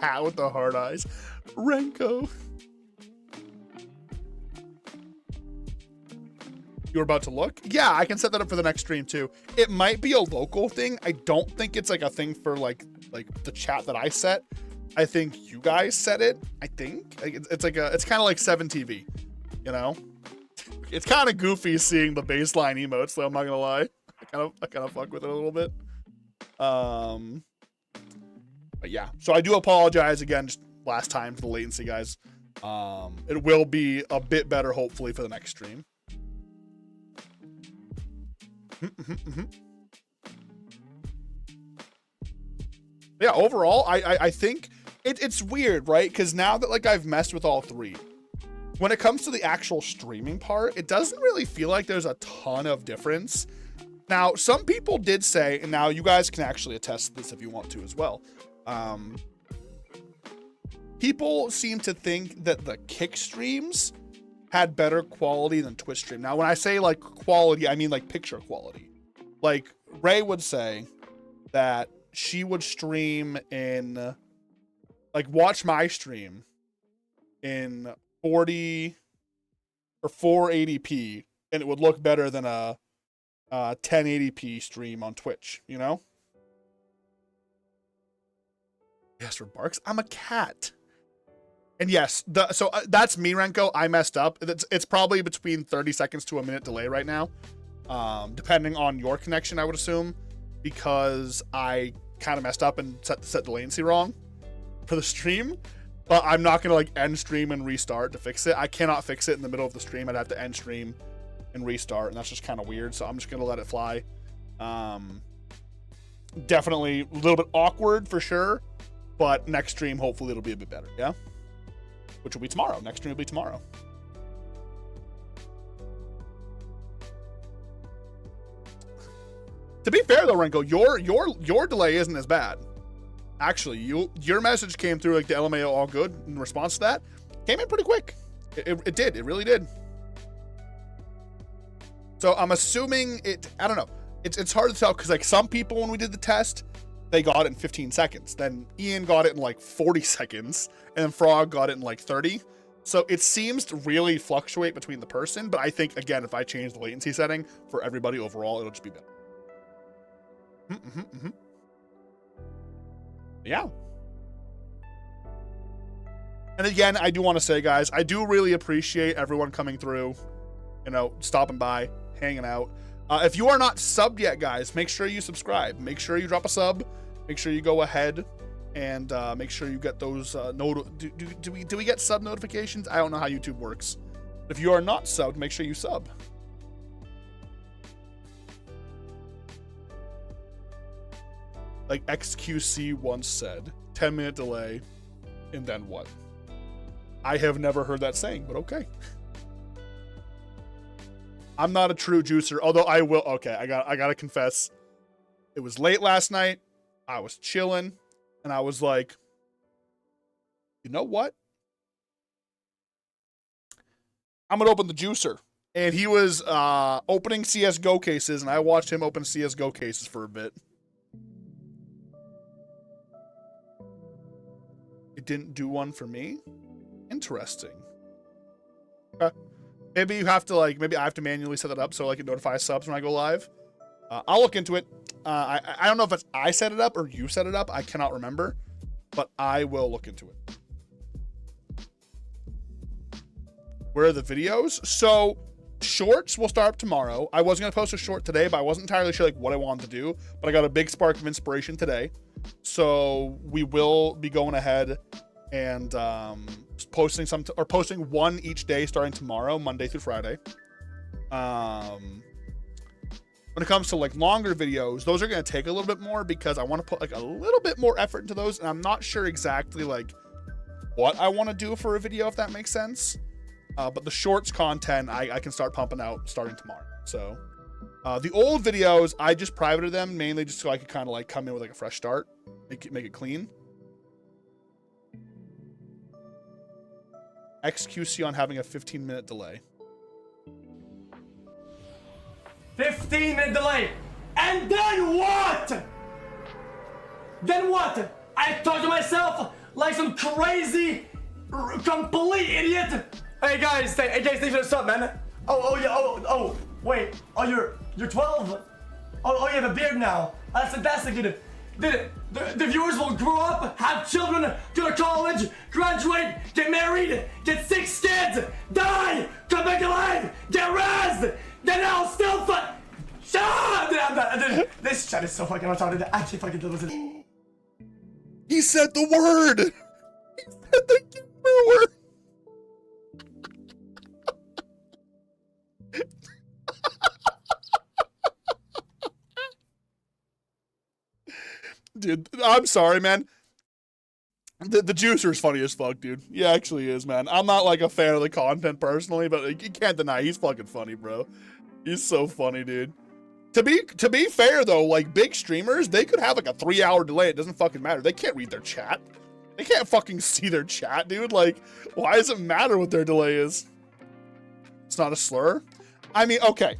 Cat with the hard eyes. Renko. You're about to look? Yeah, I can set that up for the next stream too. It might be a local thing. I don't think it's like a thing for like the chat that I set. I think you guys set it. I think it's like it's kind of like 7TV, you know? It's kind of goofy seeing the baseline emotes, though, I'm not gonna lie. I kind of fuck with it a little bit. But yeah, so I do apologize again, just last time for the latency, guys. It will be a bit better, hopefully, for the next stream. Yeah, overall, I think it's weird, right? Because now that like I've messed with all three, when it comes to the actual streaming part, it doesn't really feel like there's a ton of difference. Now, some people did say, and now you guys can actually attest to this if you want to as well. People seem to think that the Kick streams had better quality than Twitch stream. Now, when I say like quality, I mean like picture quality. Like Ray would say that she would stream in, like watch my stream in 40 or 480p, and it would look better than a 1080p stream on Twitch, you know? Yes, for barks. I'm a cat. And yes, so that's me, Renko. I messed up. It's probably between 30 seconds to a minute delay right now, depending on your connection, I would assume, because I kind of messed up and set the latency wrong for the stream. But I'm not gonna like end stream and restart to fix it. I cannot fix it in the middle of the stream. I'd have to end stream and restart, and that's just kind of weird. So I'm just gonna let it fly. Definitely a little bit awkward for sure, but next stream, hopefully it'll be a bit better, yeah? Which will be tomorrow. Next stream will be tomorrow. To be fair though, Renko, your delay isn't as bad. Actually, your message came through like the LMAO all good in response to that. Came in pretty quick. It did. It really did. So I'm assuming it, I don't know. It's hard to tell because like some people when we did the test, they got it in 15 seconds. Then Ian got it in like 40 seconds and then Frog got it in like 30. So it seems to really fluctuate between the person. But I think, again, if I change the latency setting for everybody overall, it'll just be better. Yeah. And again, I do want to say, guys, I do really appreciate everyone coming through, you know, stopping by, hanging out. If you are not subbed yet, guys, make sure you subscribe. Make sure you drop a sub. Make sure you go ahead and make sure you get those. Do we get sub notifications? I don't know how YouTube works. If you are not subbed, make sure you sub. Like XQC once said, 10-minute delay, and then what? I have never heard that saying, but okay. I'm not a true juicer, although I will. Okay, I gotta confess, it was late last night. I was chilling, and I was like, you know what? I'm gonna open the juicer, and he was opening CS:GO cases, and I watched him open CS:GO cases for a bit. It didn't do one for me. Interesting. Okay. Maybe you have to like, maybe I have to manually set that up so like it notifies subs when I go live. I'll look into it. I don't know if it's I set it up or you set it up. I cannot remember, but I will look into it. Where are the videos? So shorts will start up tomorrow. I was going to post a short today, but I wasn't entirely sure like what I wanted to do, but I got a big spark of inspiration today. So we will be going ahead and posting posting one each day starting tomorrow, Monday through Friday. When it comes to like longer videos, those are going to take a little bit more because I want to put like a little bit more effort into those, and I'm not sure exactly like what I want to do for a video, if that makes sense. But the shorts content I can start pumping out starting tomorrow. So the old videos, I just privated them mainly just so I could kind of like come in with like a fresh start, make it clean. XQC on having a 15-minute delay. 15-minute delay. And then what? Then what? I talk to myself like some crazy, complete idiot. Hey guys, thanks for the sub, man. Oh, wait. Oh, you're 12. Oh, you have a beard now. That's fantastic, dude. The viewers will grow up, have children, go to college, graduate, get married, get 6 kids, die, come back alive, get razzed, then I'll still shut up! This chat is so fucking retarded. I can't fucking deal with it. He said the word! He said the gamer word! Dude, I'm sorry, man. The juicer's funny as fuck, dude. He actually is, man. I'm not like a fan of the content personally, but like, you can't deny he's fucking funny, bro. He's so funny, dude. To be fair though, like big streamers, they could have like a 3-hour delay. It doesn't fucking matter. They can't read their chat. They can't fucking see their chat, dude. Like, why does it matter what their delay is? It's not a slur. I mean, okay.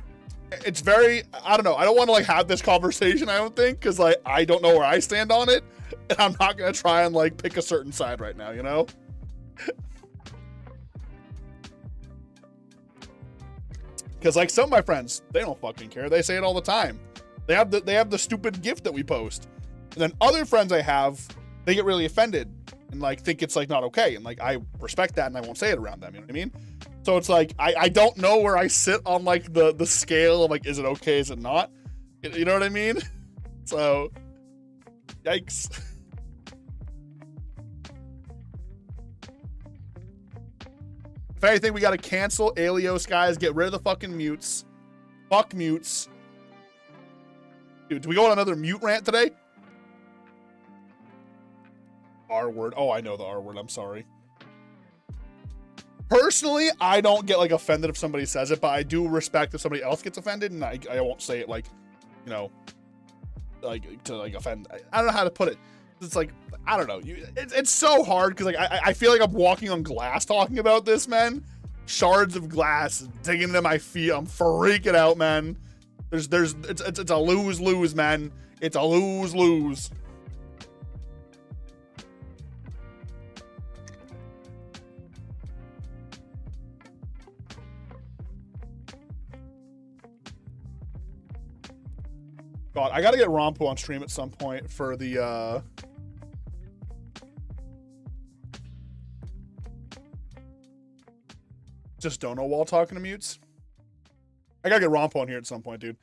It's very, I don't know. I don't want to like have this conversation, I don't think, because like I don't know where I stand on it, and I'm not gonna try and like pick a certain side right now, you know? Because like some of my friends, they don't fucking care. They say it all the time. They have the stupid gift that we post, and then other friends I have, they get really offended and like think it's like not okay, and like I respect that and I won't say it around them. You know what I mean? So it's like, I don't know where I sit on like the scale of like, is it okay, is it not? You know what I mean? So, yikes. If anything, we got to cancel Alios, guys. Get rid of the fucking mutes. Fuck mutes. Dude, do we go on another mute rant today? R word. Oh, I know the R word. I'm sorry. Personally, I don't get like offended if somebody says it, but I do respect if somebody else gets offended, and I won't say it like, you know, like to like offend. I don't know how to put it. It's like, I don't know. It's so hard because like I feel like I'm walking on glass talking about this, man. Shards of glass digging into my feet. I'm freaking out, man. It's a lose-lose, man. It's a lose-lose. God, I gotta get Rompo on stream at some point for the just don't know while talking to mutes. I gotta get Rompo on here at some point, dude.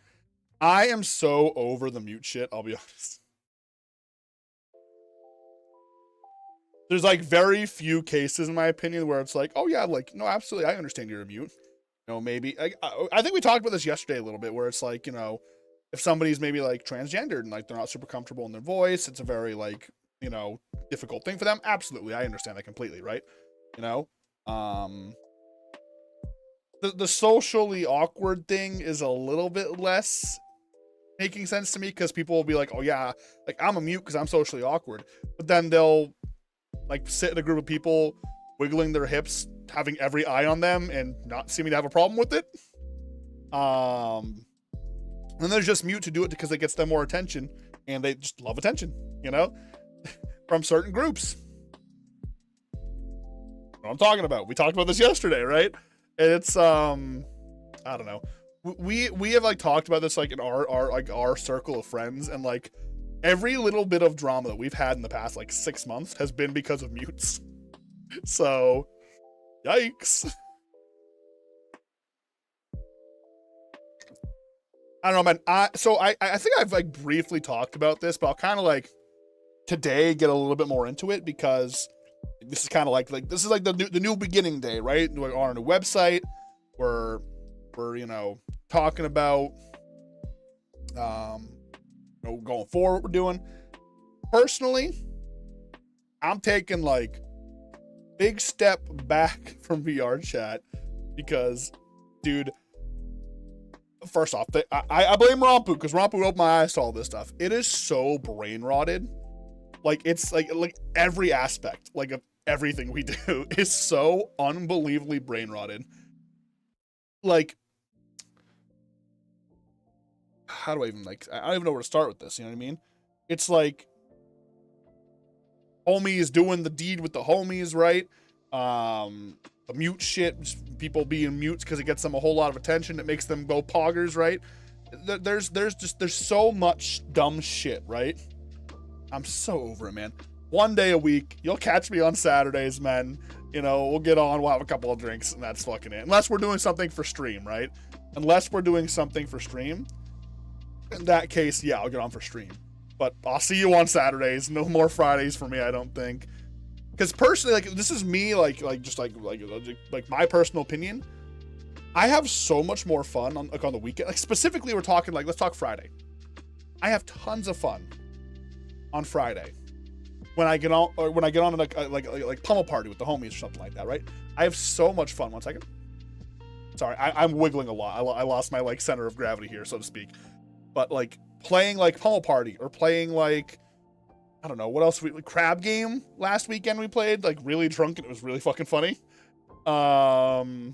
I am so over the mute shit, I'll be honest. There's like very few cases, in my opinion, where it's like, oh yeah, like, no, absolutely, I understand you're a mute. You know, maybe, I think we talked about this yesterday a little bit, where it's like, you know, if somebody's maybe like transgendered and like they're not super comfortable in their voice, it's a very like, you know, difficult thing for them. Absolutely, I understand that completely, right? You know, the socially awkward thing is a little bit less making sense to me, because people will be like, oh yeah, like I'm a mute because I'm socially awkward, but then they'll like sit in a group of people wiggling their hips, having every eye on them, and not seeming to have a problem with it. And there's just mute to do it because it gets them more attention, and they just love attention, you know, from certain groups. What I'm talking about. We talked about this yesterday, right? And it's I don't know. We have like talked about this like in our circle of friends, and like every little bit of drama that we've had in the past like 6 months has been because of mutes. So, yikes. I don't know, man. I think I've like briefly talked about this, but I'll kind of like today get a little bit more into it, because this is kind of like this is like the new beginning day, right? We're on a new website. We're you know, talking about you know, going forward, what we're doing. Personally, I'm taking like big step back from VR chat, because, dude, first off, I blame Rompu, because Rompu opened my eyes to all this stuff. It is so brain rotted. Like, it's like every aspect, like, of everything we do is so unbelievably brain rotted. Like, how do I even, like, I don't even know where to start with this, you know what I mean? It's like, homies doing the deed with the homies, right? The mute shit, just people being mutes because it gets them a whole lot of attention. It makes them go poggers, right? There's so much dumb shit, right? I'm so over it, man. One day a week, you'll catch me on Saturdays, man. You know, we'll get on, we'll have a couple of drinks, and that's fucking it. Unless we're doing something for stream, right? Unless we're doing something for stream. In that case, yeah, I'll get on for stream. But I'll see you on Saturdays. No more Fridays for me, I don't think. Because personally, like, this is me, like my personal opinion. I have so much more fun on the weekend. Like, specifically, we're talking, like, let's talk Friday. I have tons of fun on Friday when I get on, or when I get on like pummel party with the homies or something like that, right? I have so much fun. One second. Sorry, I'm wiggling a lot. I lost my like center of gravity here, so to speak. But like playing like pummel party, or playing like, I don't know, what else like crab game last weekend we played, like really drunk, and it was really fucking funny. You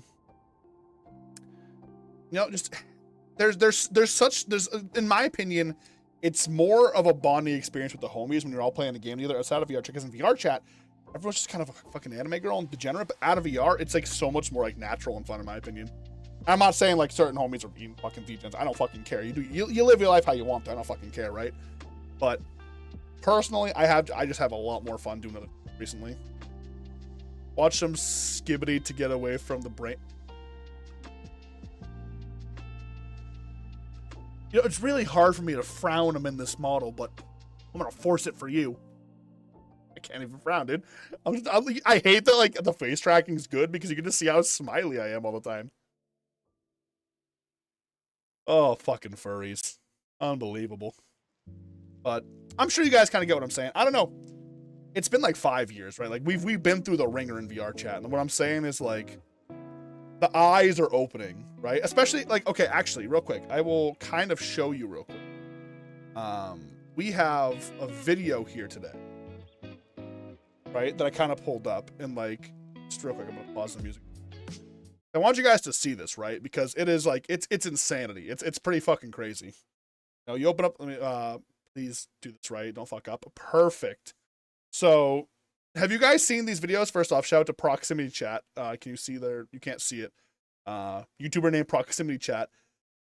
know, just there's in my opinion, it's more of a bonding experience with the homies when you're all playing the game together outside of VR chat. Because in VR chat, everyone's just kind of a fucking anime girl and degenerate, but out of VR, it's like so much more like natural and fun, in my opinion. I'm not saying like certain homies are being fucking VGens. I don't fucking care. You live your life how you want to. I don't fucking care, right? But personally, I just have a lot more fun doing it recently. Watch some skibbity to get away from the brain. You know, it's really hard for me to frown them in this model, but I'm gonna force it for you. I can't even frown, dude. I hate that like the face tracking is good, because you can just see how smiley I am all the time. Oh, fucking furries. Unbelievable. But I'm sure you guys kind of get what I'm saying. I don't know. it's been like 5 years, right? Like we've been through the ringer in VR chat, and what I'm saying is like the eyes are opening, right? Especially like, okay, actually, real quick, I will kind of show you real quick. We have a video here today, right? That I kind of pulled up, and like, just real quick, I'm gonna pause the music. I want you guys to see this, right? Because it is like, it's insanity. It's pretty fucking crazy. Now you open up, let me, please do this right. Don't fuck up. Perfect. So have you guys seen these videos? First off, shout out to Proximity Chat. Can you see there? You can't see it. YouTuber named Proximity Chat.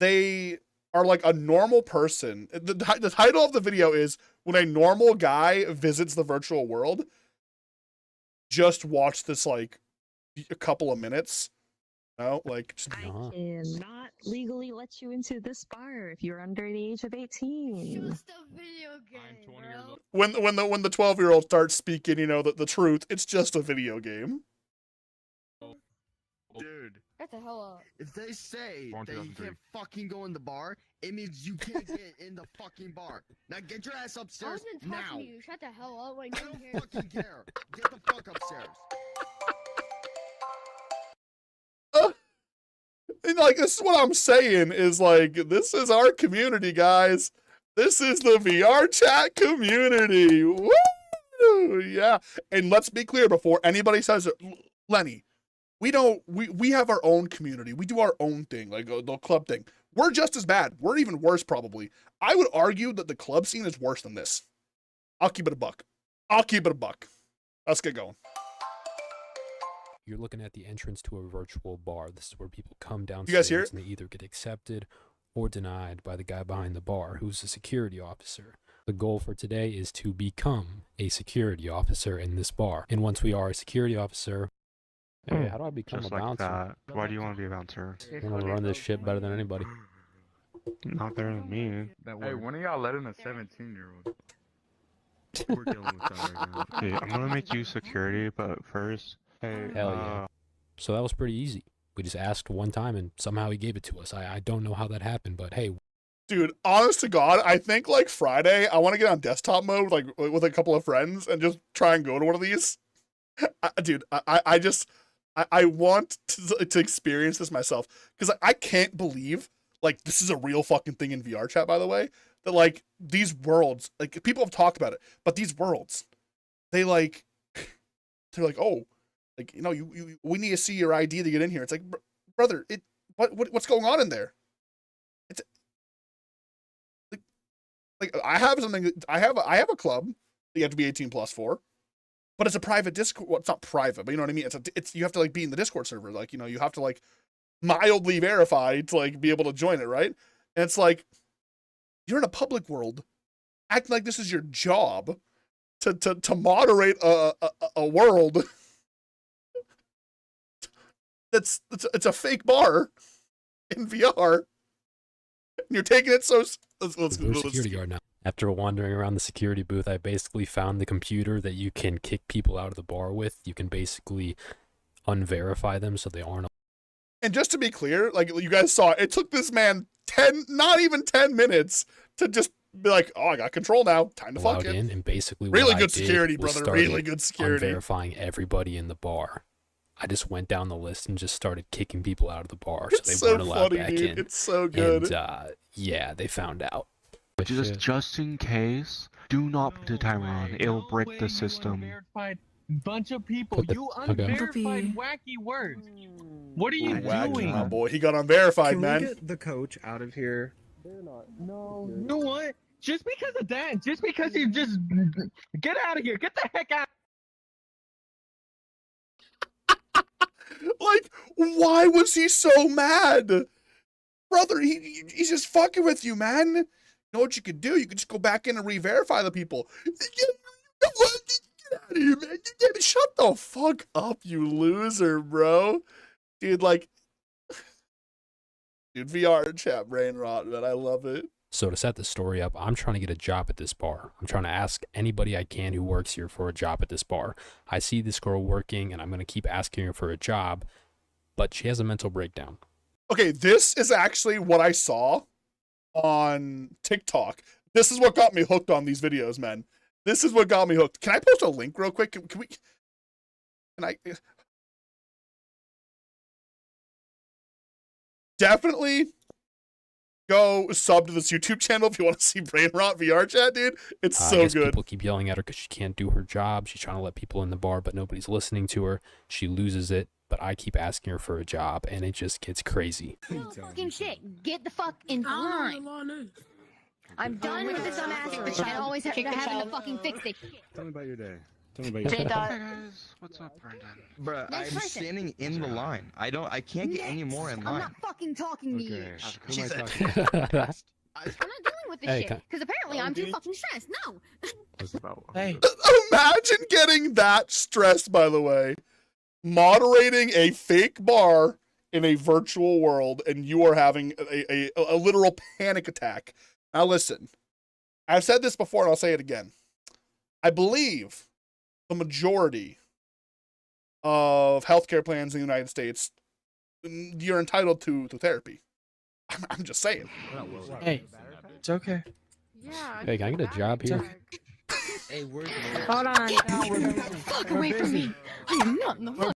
They are like a normal person. The title of the video is When a Normal Guy Visits the Virtual World. Just watch this like a couple of minutes. No, like just, I cannot legally let you into this bar if you're under the age of 18. Just a video game, I'm 20 years old. when the 12-year-old starts speaking, you know, the truth, it's just a video game. Dude, Shut the hell up. if they say Born that you 2003. can't fucking go in the bar, it means you can't get in the fucking bar. Now get your ass I upstairs wasn't talking now. to you. Shut the hell up when I you're don't here. fucking care. Get the fuck upstairs. And like, this is what I'm saying is like, this is our community, guys. This is the VR chat community. Woo! Yeah. And let's be clear before anybody says it, Lenny, we have our own community. We do our own thing, like the club thing. We're just as bad. We're even worse, probably. I would argue that the club scene is worse than this. I'll keep it a buck. I'll keep it a buck. Let's get going. You're looking at the entrance to a virtual bar. This is where people come guys downstairs hear it? and they either get accepted or denied by the guy behind the bar, who's a security officer. The goal for today is to become a security officer in this bar. And once we are a security officer, hey, how do I become Just a like bouncer? that. Why do you want to be a bouncer? I want to run this shit better than anybody. Not better than me. Hey, when are y'all letting a 17-year-old? We're dealing with that right now. Hey, I'm gonna make you security, but first, hey, Hell yeah. So that was pretty easy. We just asked one time and somehow he gave it to us. I don't know how that happened, but hey. Dude, honest to God, I think like Friday, I want to get on desktop mode, like with a couple of friends, and just try and go to one of these. Dude, I want to experience this myself, because I can't believe, like, this is a real fucking thing in VR chat, by the way, that like these worlds, like people have talked about it, but these worlds, they're like, oh, like, you know, we need to see your ID to get in here. It's like, brother, what's going on in there? It's like I have something. I have a club that you have to be 18 plus for, but it's a private Discord. Well, it's not private, but you know what I mean. It's you have to like be in the Discord server. Like, you know, you have to like mildly verify to like be able to join it, right? And it's like you're in a public world, acting like this is your job to moderate a world. It's a fake bar in VR, and you're taking it so. We're security guard now. After wandering around the security booth, I basically found the computer that you can kick people out of the bar with. You can basically unverify them so they aren't. And just to be clear, like you guys saw, it took this man not even 10 minutes to just be like, oh, I got control now. Time to fuck it. In, and basically really what good I did security, was brother. started Really good security. Unverifying everybody in the bar. I just went down the list and just started kicking people out of the bar so It's they so weren't allowed funny, back dude. in. It's so good. And yeah, they found out. just in case, do not put a timer on. It'll break the system. Bunch of people. Put the- You okay. unverified wacky words. What are you Wacky, doing? my boy. He got unverified, man. get the coach out of here? No. You know what? Just because of that, just because you just get out of here. Get the heck out. Like, why was he so mad? Brother, he's just fucking with you, man. You know what you could do? You could just go back in and re-verify the people. Get out of here, man. Shut the fuck up, you loser, bro. Dude, like, dude, VR chat brain rot, man. I love it. So to set the story up, I'm trying to get a job at this bar. I'm trying to ask anybody I can who works here for a job at this bar. I see this girl working and I'm going to keep asking her for a job, but she has a mental breakdown. Okay, this is actually what I saw on TikTok. This is what got me hooked on these videos, man. This is what got me hooked. Can I post a link real quick? Can we? Can I? Definitely go sub to this YouTube channel if you want to see Brain Rot VR chat, dude. It's I so guess good. People keep yelling at her because she can't do her job. She's trying to let people in the bar, but nobody's listening to her. She loses it, but I keep asking her for a job, and it just gets crazy. No fucking shit. Get the fuck in line. I'm done with this dumbassery. I always have to having to fucking fix it. Tell me about your day. Tell me about your Hey day. guys, what's up, Brendan? Bruh, Next I'm person. standing in the line. I can't get any more in I'm line. not fucking talking to you. Okay. Who She am I said- talking to? I'm not dealing with this Hey, shit. can- Because apparently I'm too fucking stressed. No. It's about Hey. Imagine getting that stressed, by the way. Moderating a fake bar in a virtual world, and you are having a literal panic attack. Now listen, I've said this before, and I'll say it again. I believe the majority of healthcare plans in the United States, you're entitled to therapy. I'm just saying. Hey, it's okay. Yeah. Hey, can I get a job here? Hey, where's Hold on. Get the fuck away from me. I am not in the fuck.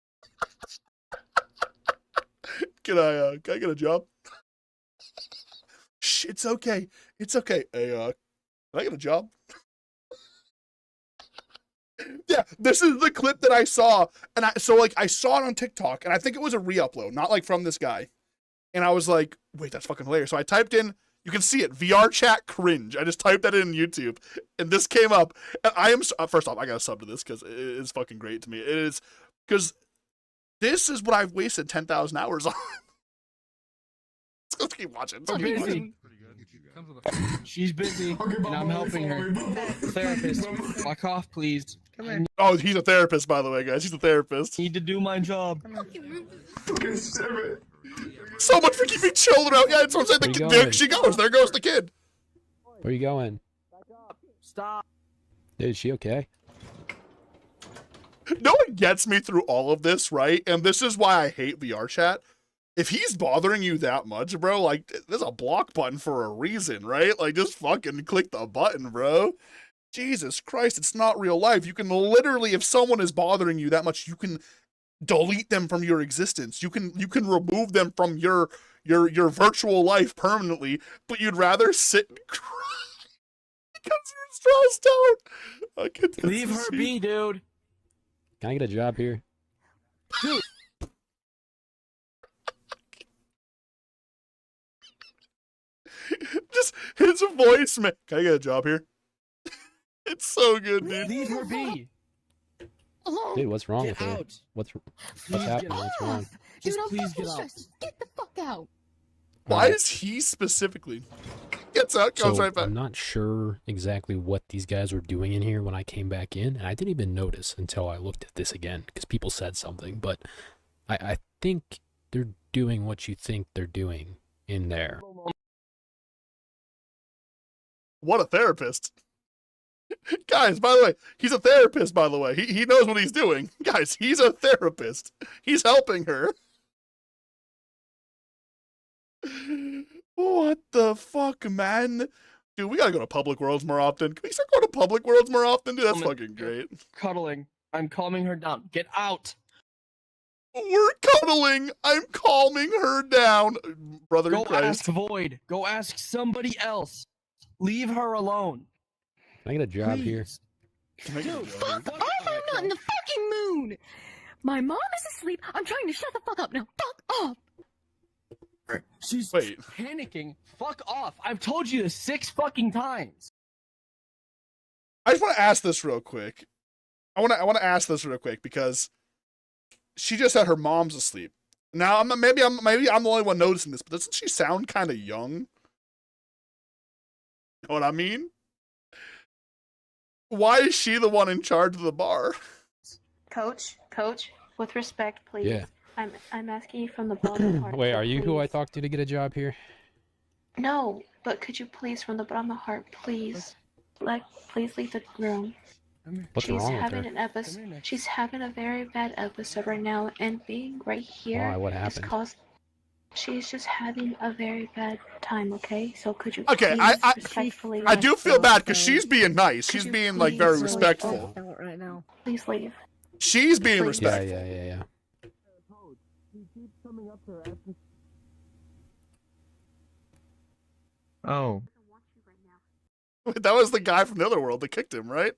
Can I get a job? Shh, it's okay. It's okay. Hey, can I get a job? Yeah, this is the clip that I saw, and I saw it on TikTok, and I think it was a re-upload, not like from this guy. And I was like, wait, that's fucking hilarious. So I typed in, you can see it, VR chat cringe. I just typed that in YouTube, and this came up. And I am first off, I gotta sub to this because it is fucking great to me. It is because this is what I've wasted 10,000 hours on. Let's keep watching. Let's keep watching. She's busy, and I'm helping her. Therapist, fuck off, please. Come here. Oh, he's a therapist, by the way, guys. He's a therapist. Need to do my job. So much for keeping children out. Yeah, it's what I'm saying. Where you There going? she goes. There goes the kid. Where you going? Stop. Dude, is she okay? No one gets me through all of this, right? And this is why I hate VR chat. If he's bothering you that much, bro, like, there's a block button for a reason, right? Like, just fucking click the button, bro. Jesus Christ, it's not real life. You can literally, if someone is bothering you that much, you can delete them from your existence. You can remove them from your virtual life permanently, but you'd rather sit and cry because you're stressed out. I get this. Leave her be, dude. Can I get a job here? Just his voice, man. Can I get a job here? It's so good, dude. Leave her be. Alone. Dude, what's wrong Get with her? out. What's Please happening? get out. What's wrong? Dude, Just I'm please fucking get out. stressed. Get the fuck out. Why is he specifically? Gets out, goes So right back. I'm not sure exactly what these guys were doing in here when I came back in, and I didn't even notice until I looked at this again because people said something. But I think they're doing what you think they're doing in there. What a therapist. Guys, by the way, he's a therapist, by the way. He knows what he's doing. Guys, he's a therapist. He's helping her. What the fuck, man? Dude, we gotta go to Public Worlds more often. Can we start going to Public Worlds more often? Dude, that's fucking great. Cuddling. I'm calming her down. Get out. We're cuddling. I'm calming her down. Brother in Go Christ. ask Void. Go ask somebody else. Leave her alone. Can I get a job here? Please. Can I get a Dude, job fuck here? off. I'm not in the fucking mood. My mom is asleep. I'm trying to shut the fuck up now. Fuck off. She's Wait. panicking. Fuck off. I've told you this 6 fucking times. I just want to ask this real quick. I want to ask this real quick because she just said her mom's asleep. Now, maybe I'm the only one noticing this, but doesn't she sound kind of young? You know what I mean? Why is she the one in charge of the bar? Coach, with respect, please. Yeah. I'm asking you from the bottom of my heart. Wait, so are you who I please- talked to get a job here? No, but could you please, from the bottom of my heart, please, please leave the room. What's She's wrong with having her? an episode. She's having a very bad episode right now, and being right here Why? What is happened? She's just having a very bad time, okay? So could you Okay, please respectfully... I do feel bad because she's being nice. She's being like very respectful. Right now. Please leave. She's being respectful. Yeah. Oh. Wait, that was the guy from the other world that kicked him, right?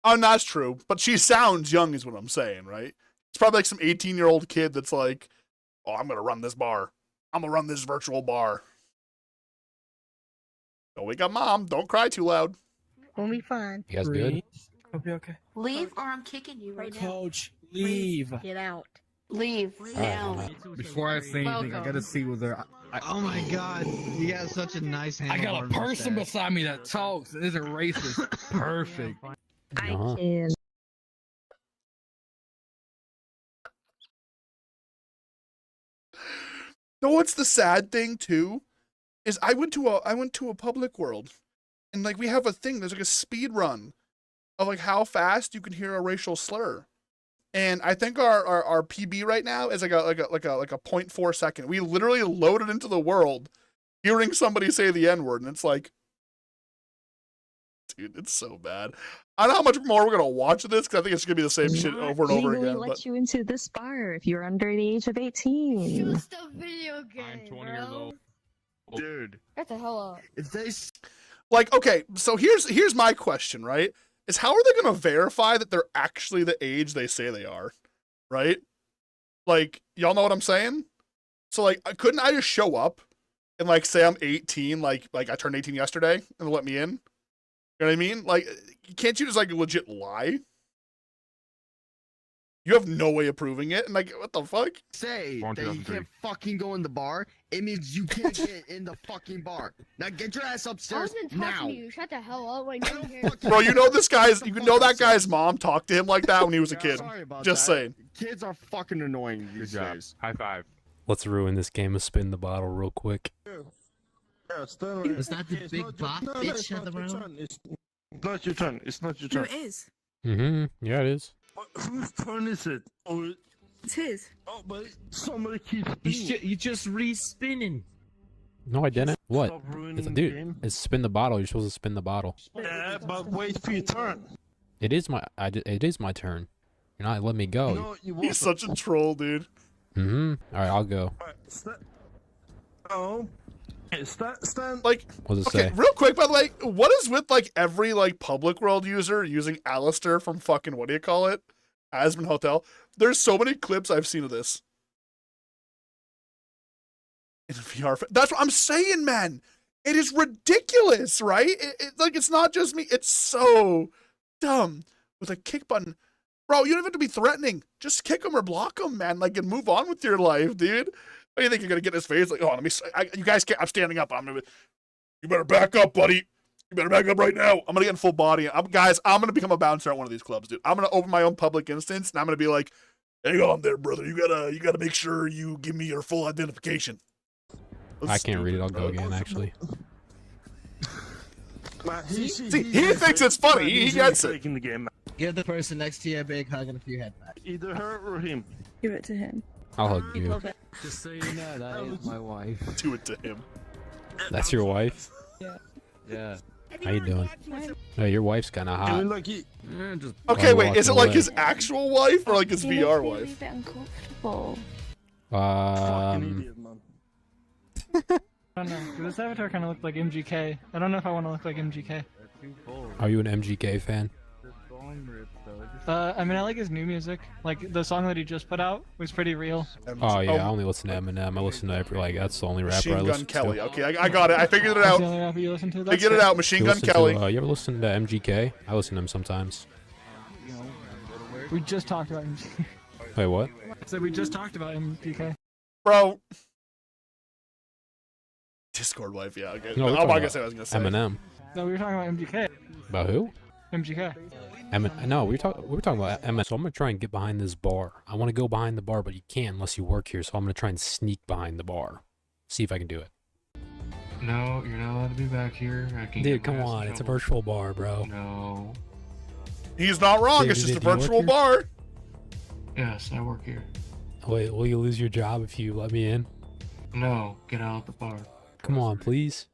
Oh, that's true. But she sounds young is what I'm saying, right? It's probably like some 18-year-old kid that's like, oh, I'm going to run this bar. I'm going to run this virtual bar. Don't wake up, Mom. Don't cry too loud. We'll be fine. You guys good? It'll be okay. Leave or I'm kicking you right now. Coach, leave. Get out. Leave now. Before I say anything, I gotta see whether. Oh my god, you got such a nice hand. I got a person beside me that talks. This is a racist. Perfect. I can. No, what's the sad thing too is I went to a public world, and like we have a thing. There's like a speed run of like how fast you can hear a racial slur, and I think our PB right now is like a 0.4 second. We literally loaded into the world hearing somebody say the N-word, and it's like, dude, it's so bad. I don't know how much more we're gonna watch of this because I think it's gonna be the same shit over and over again. Let But you into this bar if you're under the age of 18. Just a video game, I'm 20 years old. Dude, What the hell up? if they like, okay, so here's my question, right? Is how are they gonna verify that they're actually the age they say they are, right? Like, y'all know what I'm saying? So like, couldn't I just show up and like say I'm 18, like I turned 18 yesterday, and let me in? You know what I mean? Like, can't you just like legit lie? You have no way of proving it, and like, what the fuck? say that you can't fucking go in the bar, it means you can't get in the fucking bar. Now get your ass I upstairs wasn't now. talking to you. Shut the hell up. Like, no here. Bro, you know that guy's mom talked to him like that when he was a kid. Sorry about Just that. saying. Kids are fucking annoying these Good job. days. High five. Let's ruin this game of spin the bottle real quick. Is that the big bot bitch at the room? It's not your turn. It's not your turn. it is. Mm-hmm. Yeah, it is. Whose turn is it? Oh, It's his. oh but somebody keeps You just re-spinning. No, I didn't. What? Stop ruining It's, the dude, game. it's spin the bottle. You're supposed to spin the bottle. Yeah, but wait for your turn. It is my turn. You're not letting me go. No, you He's such a troll, dude. Mm-hmm. All right, I'll go. Oh. Stand. Like, What does it okay, say? real quick, by the way, what is with like every like public world user using Alistair from fucking what do you call it? Aspen Hotel. There's so many clips I've seen of this. In VR. That's what I'm saying, man. It is ridiculous, right? Like, it's not just me. It's so dumb. With a kick button. Bro, you don't even have to be threatening. Just kick him or block him, man. Like, and move on with your life, dude. What do you think you're going to get in his face? Like, oh, let me, you guys can't, I'm standing up. You better back up, buddy. You better back up right now. I'm going to get in full body. Guys, I'm going to become a bouncer at one of these clubs, dude. I'm going to open my own public instance, and I'm going to be like, hang on there, brother. You gotta make sure you give me your full identification. I can't read it. I'll go again, actually. See, he thinks it's funny. He gets it. The game. Give the person next to you a big hug and a few headpats. Either her or him. Give it to him. I'll hug you. Just so you know, that is my wife. Do it to him. That's your wife? Yeah. How you doing? Hey, your wife's kind of hot. Okay, Why wait. Is it walking like his away? actual wife or like his He VR makes me a wife? bit uncomfortable. Fucking idiot, man. I don't know. This avatar kind of looked like MGK. I don't know if I want to look like MGK. Are you an MGK fan? I mean, I like his new music. Like, the song that he just put out was pretty real. Oh yeah, I only listen to Eminem. I listen to every, like, that's the only rapper I Machine Gun listen Kelly. to. Okay, I got it. I figured it That's out. the only rapper you listen to? That's Figured it good. out. Machine You Gun listen Kelly. To, you ever listen to MGK? I listen to him sometimes. We just talked about MGK. Wait, what? So we just talked about MGK. Bro. Discord wife, yeah. Okay. No, we're I'm talking not gonna about say what I was gonna say. Eminem. No, we were talking about MGK. About who? MGK. No, we were talking about Eminem. So I'm gonna try and get behind this bar. I want to go behind the bar, but you can't unless you work here. So I'm gonna try and sneak behind the bar. See if I can do it. No, you're not allowed to be back here. I can Dude, come on. It's a virtual bar, bro. No. He's not wrong. Dude, It's just a do you work virtual here? bar. Yes, I work here. Wait, will you lose your job if you let me in? No, get out of the bar. Come on, please.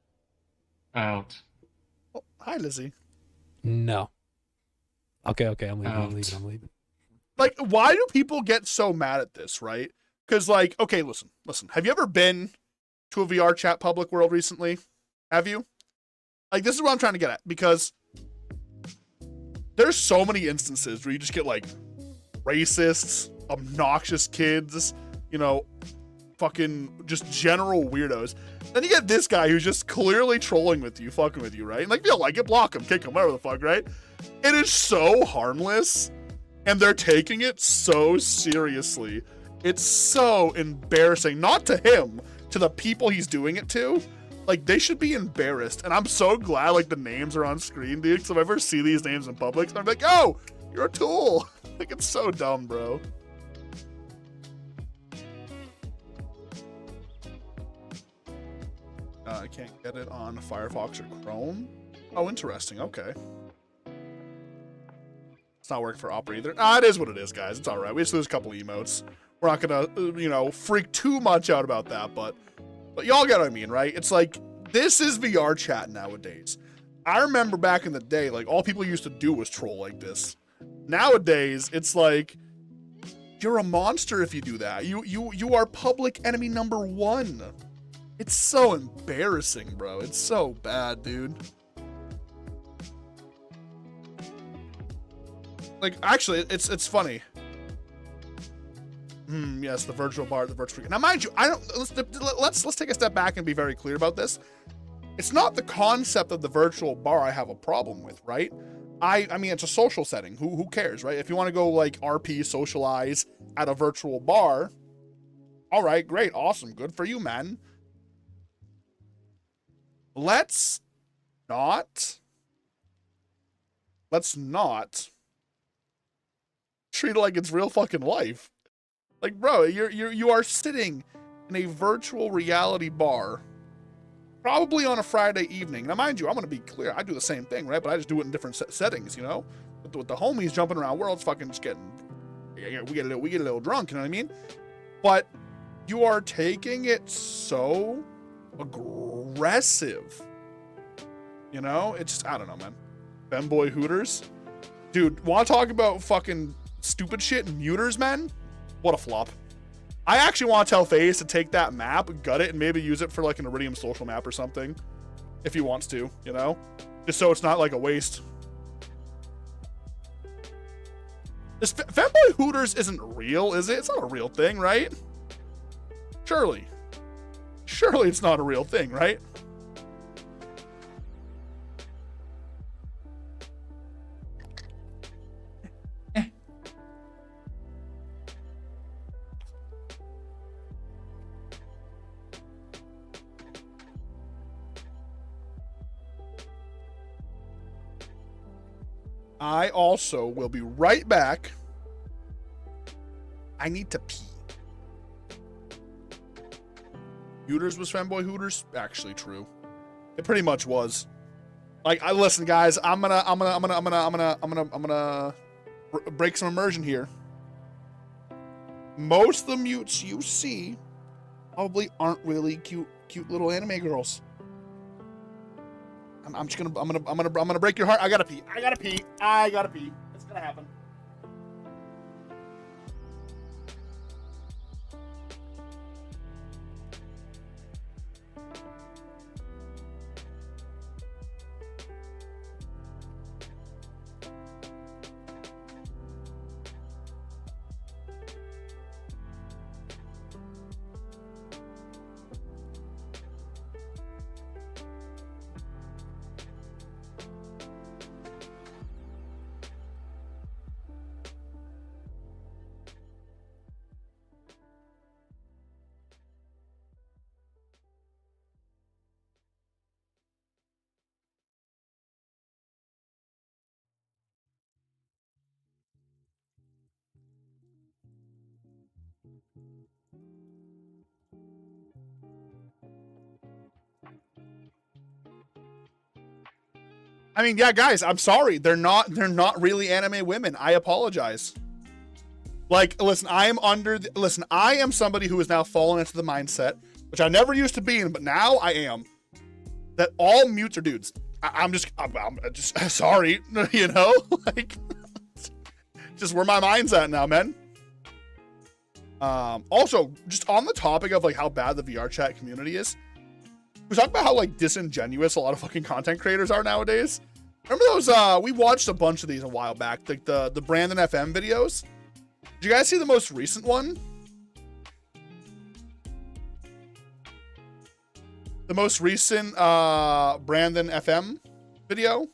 Out. Oh, hi, Lizzie. No. Okay, I'm leaving. Out. I'm leaving. Like, why do people get so mad at this, right? Because, like, okay, listen. Have you ever been to a VR chat public world recently? Have you? Like, this is what I'm trying to get at, because there's so many instances where you just get, like, racists, obnoxious kids, you know, fucking just general weirdos. Then you get this guy who's just clearly trolling with you, fucking with you, right? And like, if you don't like it, block him, kick him, whatever the fuck, right? It is so harmless, and they're taking it so seriously. It's so embarrassing, not to him, to the people he's doing it to. Like, they should be embarrassed. And I'm so glad, like, the names are on screen, dude, because if I ever see these names in public, I'm like, oh, you're a tool. Like, it's so dumb, bro. I can't get it on Firefox or Chrome. Oh, interesting. Okay. It's not working for Opera either. It is what it is, guys. It's all right. We just lose a couple emotes. We're not gonna, you know, freak too much out about that, but y'all get what I mean, right? It's like, this is VR chat nowadays. I remember back in the day, like, all people used to do was troll like this. Nowadays, it's like, you're a monster if you do that. You are public enemy number 1. It's so embarrassing, bro. It's so bad, dude. Like, actually, it's funny. Yes, the virtual bar, the virtual. Now, mind you, I don't. Let's take a step back and be very clear about this. It's not the concept of the virtual bar I have a problem with, right? I mean, it's a social setting. Who cares, right? If you want to go like RP socialize at a virtual bar, all right, great, awesome, good for you, man. Let's not treat it like it's real fucking life. Like, bro, you are sitting in a virtual reality bar, probably on a Friday evening. Now, mind you, I'm gonna be clear, I do the same thing, right? But I just do it in different settings, you know. With the homies jumping around, world's fucking just getting, we get a little drunk, you know what I mean? But you are taking it so aggressive, you know. It's just, I don't know, man. Femboy Hooters, dude. Want to talk about fucking stupid shit and muters, man? What a flop. I actually want to tell FaZe to take that map, gut it, and maybe use it for like an Iridium social map or something, if he wants to, you know, just so it's not like a waste. This Femboy Hooters isn't real, is it? It's not a real thing, right? Surely it's not a real thing, right? I also will be right back. I need to pee. Hooters was Femboy Hooters? Actually true. It pretty much was. Like, listen, guys, I'm gonna break some immersion here. Most of the mutes you see probably aren't really cute little anime girls. I'm gonna break your heart. I gotta pee. It's gonna happen. I mean, yeah, guys, I'm sorry. They're not really anime women. I apologize. Like, listen, I am somebody who has now fallen into the mindset, which I never used to be in, but now I am, that all mutes are dudes. I'm just sorry, you know, like, just where my mind's at now, man. Also, just on the topic of like how bad the VR chat community is, we talk about how like disingenuous a lot of fucking content creators are nowadays. Remember those? We watched a bunch of these a while back, like the Brandon FM videos. Did you guys see the most recent one? The most recent Brandon FM video?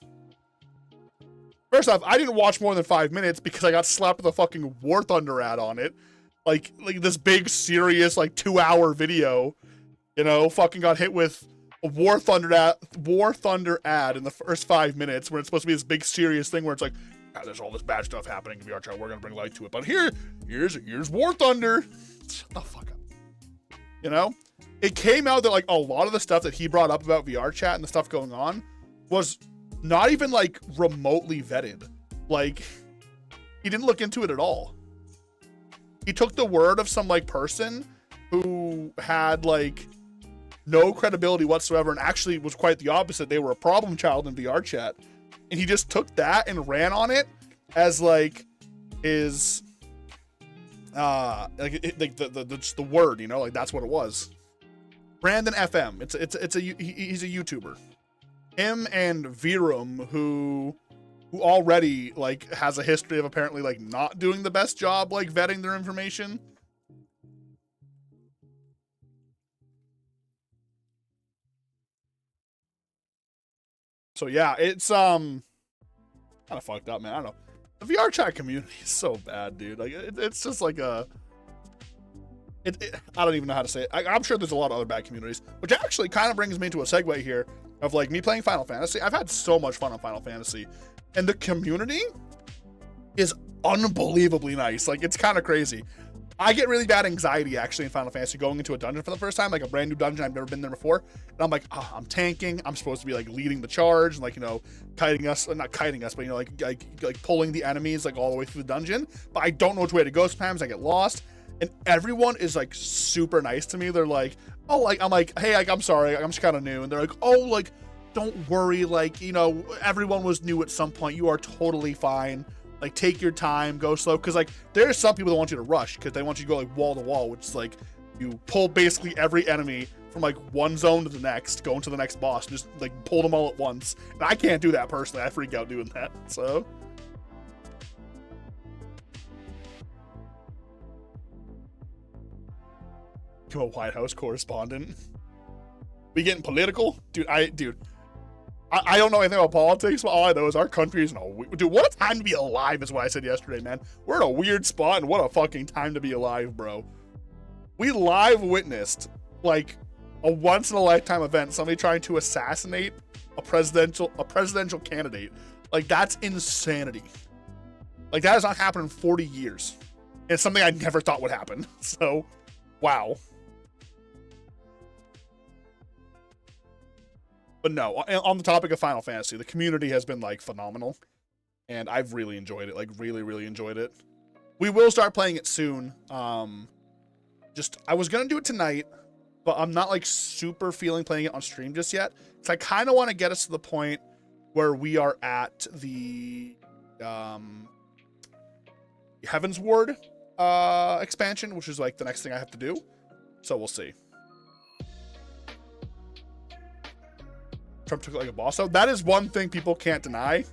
First off, I didn't watch more than 5 minutes because I got slapped with a fucking War Thunder ad on it. Like this big, serious, like 2-hour video, you know, fucking got hit with a War Thunder ad in the first 5 minutes, where it's supposed to be this big, serious thing where it's like, there's all this bad stuff happening in VR chat. We're gonna bring light to it, but here's War Thunder. Shut the fuck up. You know, it came out that like a lot of the stuff that he brought up about VR chat and the stuff going on was not even like remotely vetted. Like, he didn't look into it at all. He took the word of some like person who had like no credibility whatsoever, and actually was quite the opposite. They were a problem child in VR chat. And he just took that and ran on it as like his the word, you know, like that's what it was. Brandon FM. He's a YouTuber. Him and Virum, who already like has a history of apparently like not doing the best job like vetting their information. So yeah, it's kind of fucked up, man. I don't know. The VR chat community is so bad, dude. Like it's just like I don't even know how to say it. I'm sure there's a lot of other bad communities, which actually kind of brings me to a segue here of like me playing Final Fantasy. I've had so much fun on Final Fantasy, and the community is unbelievably nice. Like, it's kind of crazy. I get really bad anxiety actually in Final Fantasy going into a dungeon for the first time, like a brand new dungeon. I've never been there before. And I'm like, oh, I'm tanking. I'm supposed to be like leading the charge and like, you know, not kiting us, but you know, like pulling the enemies like all the way through the dungeon. But I don't know which way to go sometimes. I get lost. And everyone is like super nice to me. They're like, oh, like, I'm like, hey, like, I'm sorry, I'm just kind of new. And they're like, oh, like, don't worry. Like, you know, everyone was new at some point. You are totally fine. Like, take your time, go slow. Because, like, there's some people that want you to rush because they want you to go, like, wall to wall, which is, like, you pull basically every enemy from, like, one zone to the next, go into the next boss, and just, like, pull them all at once. And I can't do that personally. I freak out doing that, so. Become a White House correspondent. We getting political? Dude, I don't know anything about politics, but all I know is our country is in a... Dude, what a time to be alive is what I said yesterday, man. We're in a weird spot, and what a fucking time to be alive, bro. We live witnessed, like, a once-in-a-lifetime event, somebody trying to assassinate a presidential candidate. Like, that's insanity. Like, that has not happened in 40 years. And it's something I never thought would happen. So, wow. But no, on the topic of Final Fantasy, the community has been, like, phenomenal. And I've really enjoyed it. Like, really, really enjoyed it. We will start playing it soon. I was going to do it tonight, but I'm not, like, super feeling playing it on stream just yet. So I kind of want to get us to the point where we are at the Heaven's Ward expansion, which is, like, the next thing I have to do. So we'll see. Trump took like a boss out. That is one thing people can't deny.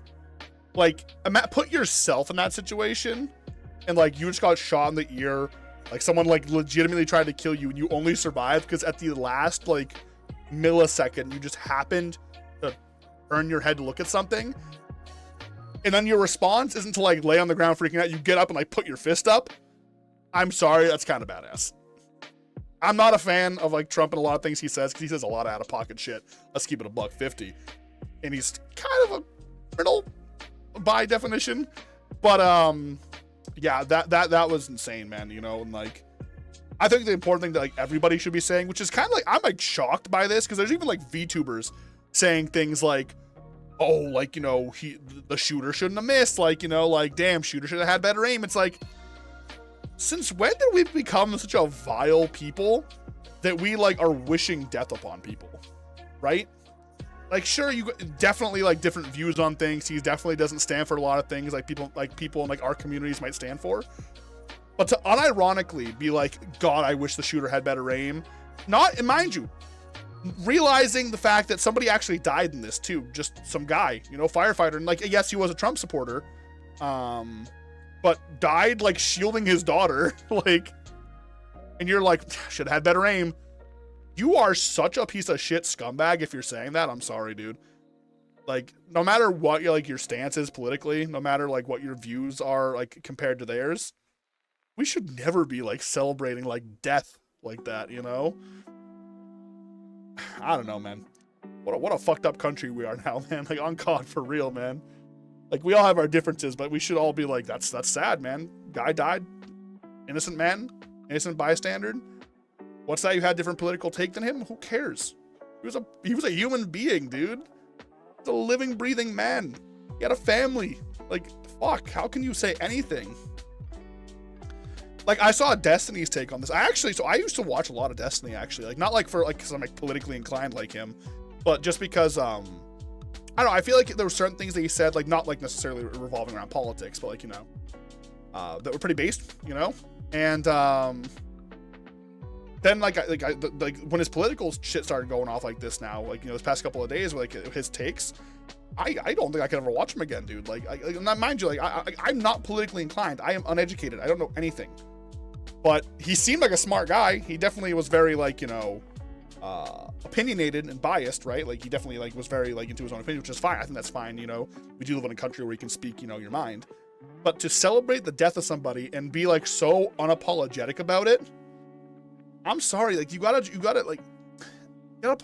Like, put yourself in that situation, and like you just got shot in the ear. Like someone like legitimately tried to kill you, and you only survived because at the last like millisecond you just happened to turn your head to look at something, and then your response isn't to like lay on the ground freaking out. You get up and like put your fist up. I'm sorry, that's kind of badass. I'm not a fan of like Trump and a lot of things he says because he says a lot of out-of-pocket shit. Let's keep it $1.50, and he's kind of a criminal by definition. But yeah, that was insane, man. You know, and like I think the important thing that like everybody should be saying, which is kind of like I'm like shocked by this because there's even like VTubers saying things like, oh, like, you know, the shooter shouldn't have missed. Like, you know, like damn, shooter should have had better aim. It's like, Since when did we become such a vile people that we like are wishing death upon people, right? Like, sure, you definitely like different views on things. He definitely doesn't stand for a lot of things like people in like our communities might stand for. But to unironically be like, God, I wish the shooter had better aim. Not, and mind you, realizing the fact that somebody actually died in this too, just some guy, you know, firefighter, and like, yes, he was a Trump supporter, but died like shielding his daughter, like, and you're like, should have had better aim. You are such a piece of shit scumbag if you're saying that. I'm sorry, dude. Like, no matter what your stance is politically, no matter like what your views are like compared to theirs, we should never be like celebrating like death like that, you know? I don't know, man. What a fucked up country we are now, man. Like, on God, for real, man. Like, we all have our differences, but we should all be like, that's sad, man. Guy died. Innocent man. Innocent bystander. What's that? You had a different political take than him? Who cares? He was a human being, dude. He's a living, breathing man. He had a family. Like, fuck. How can you say anything? Like, I saw Destiny's take on this. I used to watch a lot of Destiny, actually. Like, not like for, like, because I'm, like, politically inclined like him, but just because, I don't know, I feel like there were certain things that he said, like, not, like, necessarily revolving around politics, but, like, you know, that were pretty based, you know? And, then, like when his political shit started going off like this now, like, you know, this past couple of days, like, his takes, I don't think I could ever watch him again, dude. Like, mind you, like, I'm not politically inclined. I am uneducated. I don't know anything. But he seemed like a smart guy. He definitely was very, like, you know, opinionated and biased, right? Like, he definitely, like, was very, like, into his own opinion, which is fine. I think that's fine, you know. We do live in a country where you can speak, you know, your mind. But to celebrate the death of somebody and be, like, so unapologetic about it, I'm sorry. Like, you gotta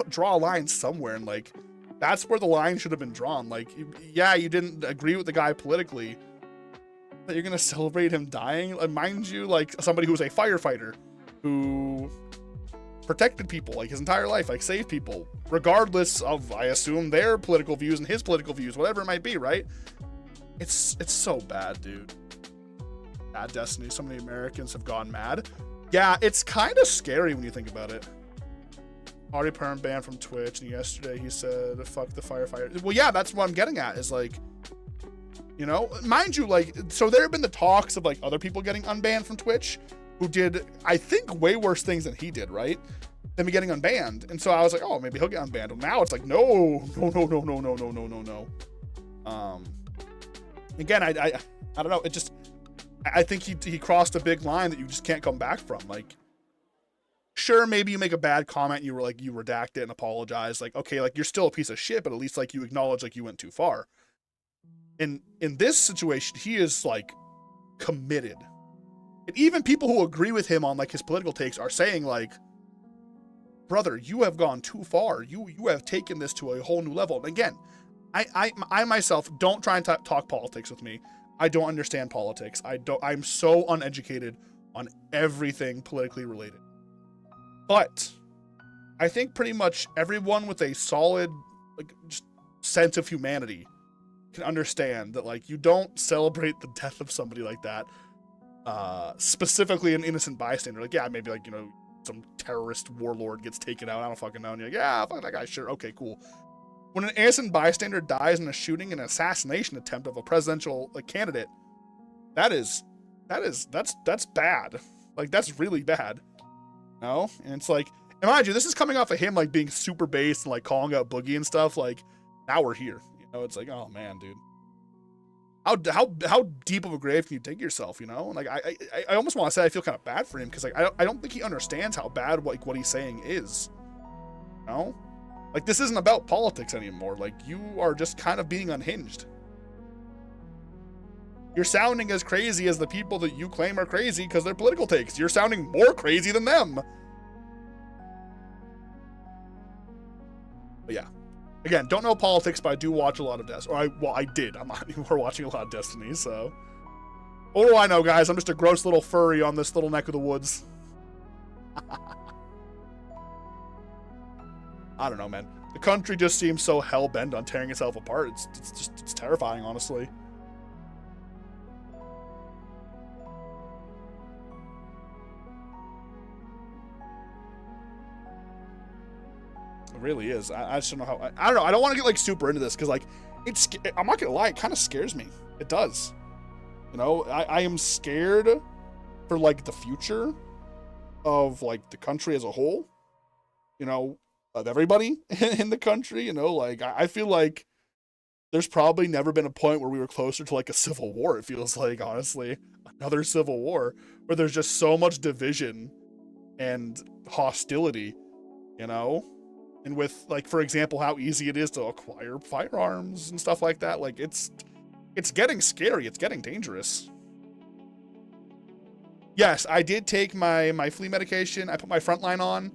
draw a line somewhere, and, like, that's where the line should have been drawn. Like, yeah, you didn't agree with the guy politically, but you're gonna celebrate him dying? Like, mind you, like, somebody who was a firefighter who protected people, like, his entire life, like, saved people, regardless of, I assume, their political views and his political views, whatever it might be, right? It's so bad, dude. Bad Destiny. So many Americans have gone mad. Yeah, it's kind of scary when you think about it. Already perm banned from Twitch, and yesterday he said, fuck the firefighter. Well, yeah, that's what I'm getting at, is like, you know, mind you, like, so there have been the talks of, like, other people getting unbanned from Twitch who did, I think, way worse things than he did, right? Than me getting unbanned. And so I was like, oh, maybe he'll get unbanned. And now it's like, no. Again, I don't know. It just, I think he crossed a big line that you just can't come back from. Like, sure, maybe you make a bad comment and you redact it and apologize. Like, okay, like, you're still a piece of shit, but at least, like, you acknowledge, like, you went too far. In this situation, he is, like, committed. And even people who agree with him on, like, his political takes are saying, like, brother, you have gone too far. You have taken this to a whole new level. And again, I myself, don't try and talk politics with me. I don't understand politics. I'm so uneducated on everything politically related. But I think pretty much everyone with a solid, like, just sense of humanity can understand that, like, you don't celebrate the death of somebody like that, specifically an innocent bystander. Like, yeah, maybe, like, you know, some terrorist warlord gets taken out, I don't fucking know, and you're like, yeah, fuck that guy, sure, okay, cool. When an innocent bystander dies in a shooting and assassination attempt of a presidential, like, candidate, that's bad. Like, that's really bad. No? And it's like, and mind you, this is coming off of him, like, being super based and, like, calling out Boogie and stuff. Like, now we're here. You know, it's like, oh man, dude. How deep of a grave can you dig yourself, you know? And, like, I almost want to say I feel kind of bad for him, because, like, I don't think he understands how bad, like, what he's saying is. You know? Like, this isn't about politics anymore. Like, you are just kind of being unhinged. You're sounding as crazy as the people that you claim are crazy because they're political takes. You're sounding more crazy than them. But yeah. Again, don't know politics, but I do watch a lot of Destiny. I did. I'm not anymore watching a lot of Destiny, so. What do I know, guys? I'm just a gross little furry on this little neck of the woods. I don't know, man. The country just seems so hell-bent on tearing itself apart. It's terrifying, honestly. It really is. I just don't know how. I don't know. I don't want to get like super into this because like I'm not gonna lie, it kind of scares me. It does. You know, I am scared for like the future of like the country as a whole. You know, of everybody in the country. You know, like I feel like there's probably never been a point where we were closer to like a civil war. It feels like, honestly, another civil war where there's just so much division and hostility. You know. And with, like, for example, how easy it is to acquire firearms and stuff like that, like, it's getting scary. It's getting dangerous. Yes, I did take my flea medication. I put my Frontline on.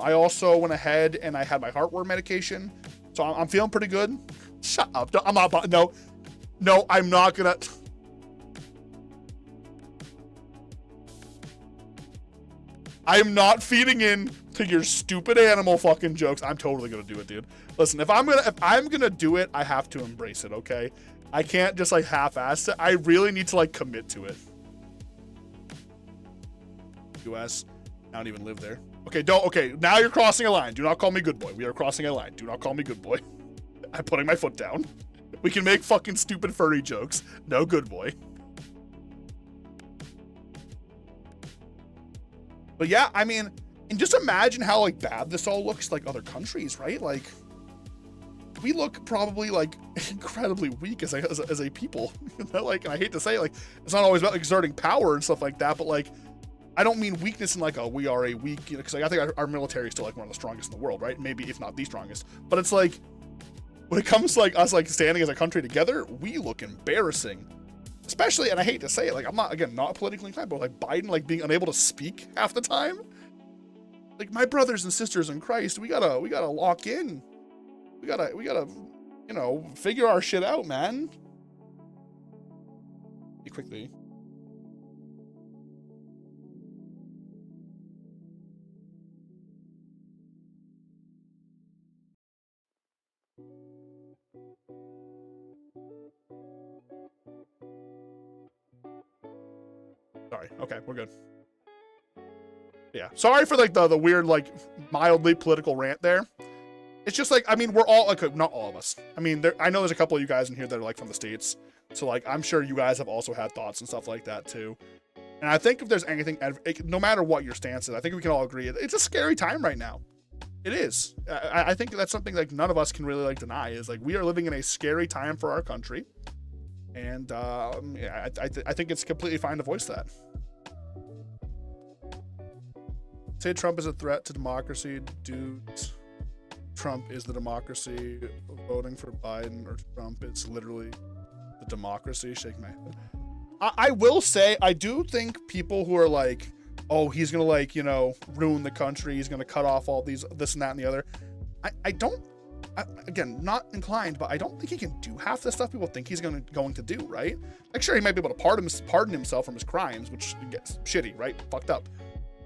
I also went ahead and I had my heartworm medication. So I'm feeling pretty good. Shut up. I'm not. No, I'm not gonna. I'm not feeding in to your stupid animal fucking jokes. I'm totally gonna do it, dude. Listen, if I'm gonna do it, I have to embrace it, okay? I can't just like half-ass it. I really need to like commit to it. US, I don't even live there. Okay, now you're crossing a line. Do not call me good boy. We are crossing a line. Do not call me good boy. I'm putting my foot down. We can make fucking stupid furry jokes. No good boy. But yeah, I mean, and just imagine how like bad this all looks like other countries, right? Like we look probably like incredibly weak as a people. Like, and I hate to say, like, it's not always about exerting power and stuff like that, but like, I don't mean weakness in like, oh, we are a weak, you know, because like, I think our military is still like one of the strongest in the world, right? Maybe if not the strongest. But it's like when it comes to like us like standing as a country together, we look embarrassing. Especially, and I hate to say it, like I'm not politically inclined, but like Biden like being unable to speak half the time. Like my brothers and sisters in Christ, we gotta lock in. We gotta, you know, figure our shit out, man. Quickly. Sorry. Okay, we're good. Yeah. Sorry for like the weird, like mildly political rant there. It's just like, I mean, we're all like, not all of us. I mean, I know there's a couple of you guys in here that are like from the States. So like, I'm sure you guys have also had thoughts and stuff like that too. And I think if there's anything, no matter what your stance is, I think we can all agree it's a scary time right now. It is. I think that's something like none of us can really like deny is like, we are living in a scary time for our country. And yeah, I think it's completely fine to voice that. Say Trump is a threat to democracy. Dude, Trump is the democracy. Voting for Biden or Trump, it's literally the democracy. Shake my head. I will say, I do think people who are like, oh, he's gonna like, you know, ruin the country. He's gonna cut off all these, this and that and the other. Again, not inclined, but I don't think he can do half the stuff people think he's going to do, right? Like, sure, he might be able to pardon himself from his crimes, which gets shitty, right? Fucked up.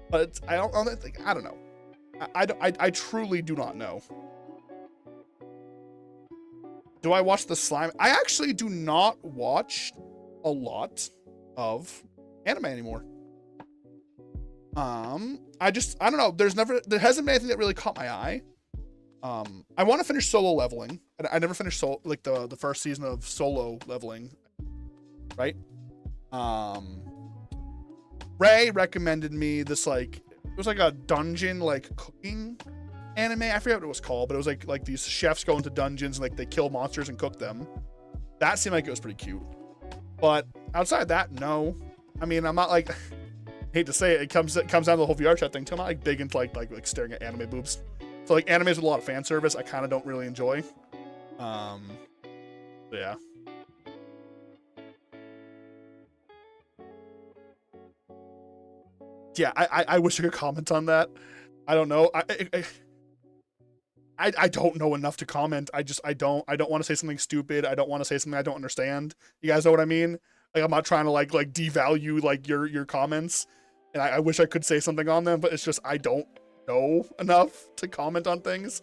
But I don't know. I truly do not know. Do I watch the slime? I actually do not watch a lot of anime anymore. I don't know. There hasn't been anything that really caught my eye. I want to finish Solo Leveling. I never finished the first season of Solo Leveling, right? Ray recommended me this like, it was like a dungeon like cooking anime. I forget what it was called, but it was like these chefs go into dungeons and like they kill monsters and cook them. That seemed like it was pretty cute. But outside that, no. I mean, I'm not like, hate to say it, it comes down to the whole VR chat thing too. I'm not like big into like staring at anime boobs. So like animes with a lot of fan service, I kind of don't really enjoy. Yeah. Yeah, I wish I could comment on that. I don't know. I don't know enough to comment. I don't want to say something stupid. I don't want to say something I don't understand. You guys know what I mean? Like I'm not trying to like devalue like your comments. And I wish I could say something on them, but it's just I don't know enough to comment on things.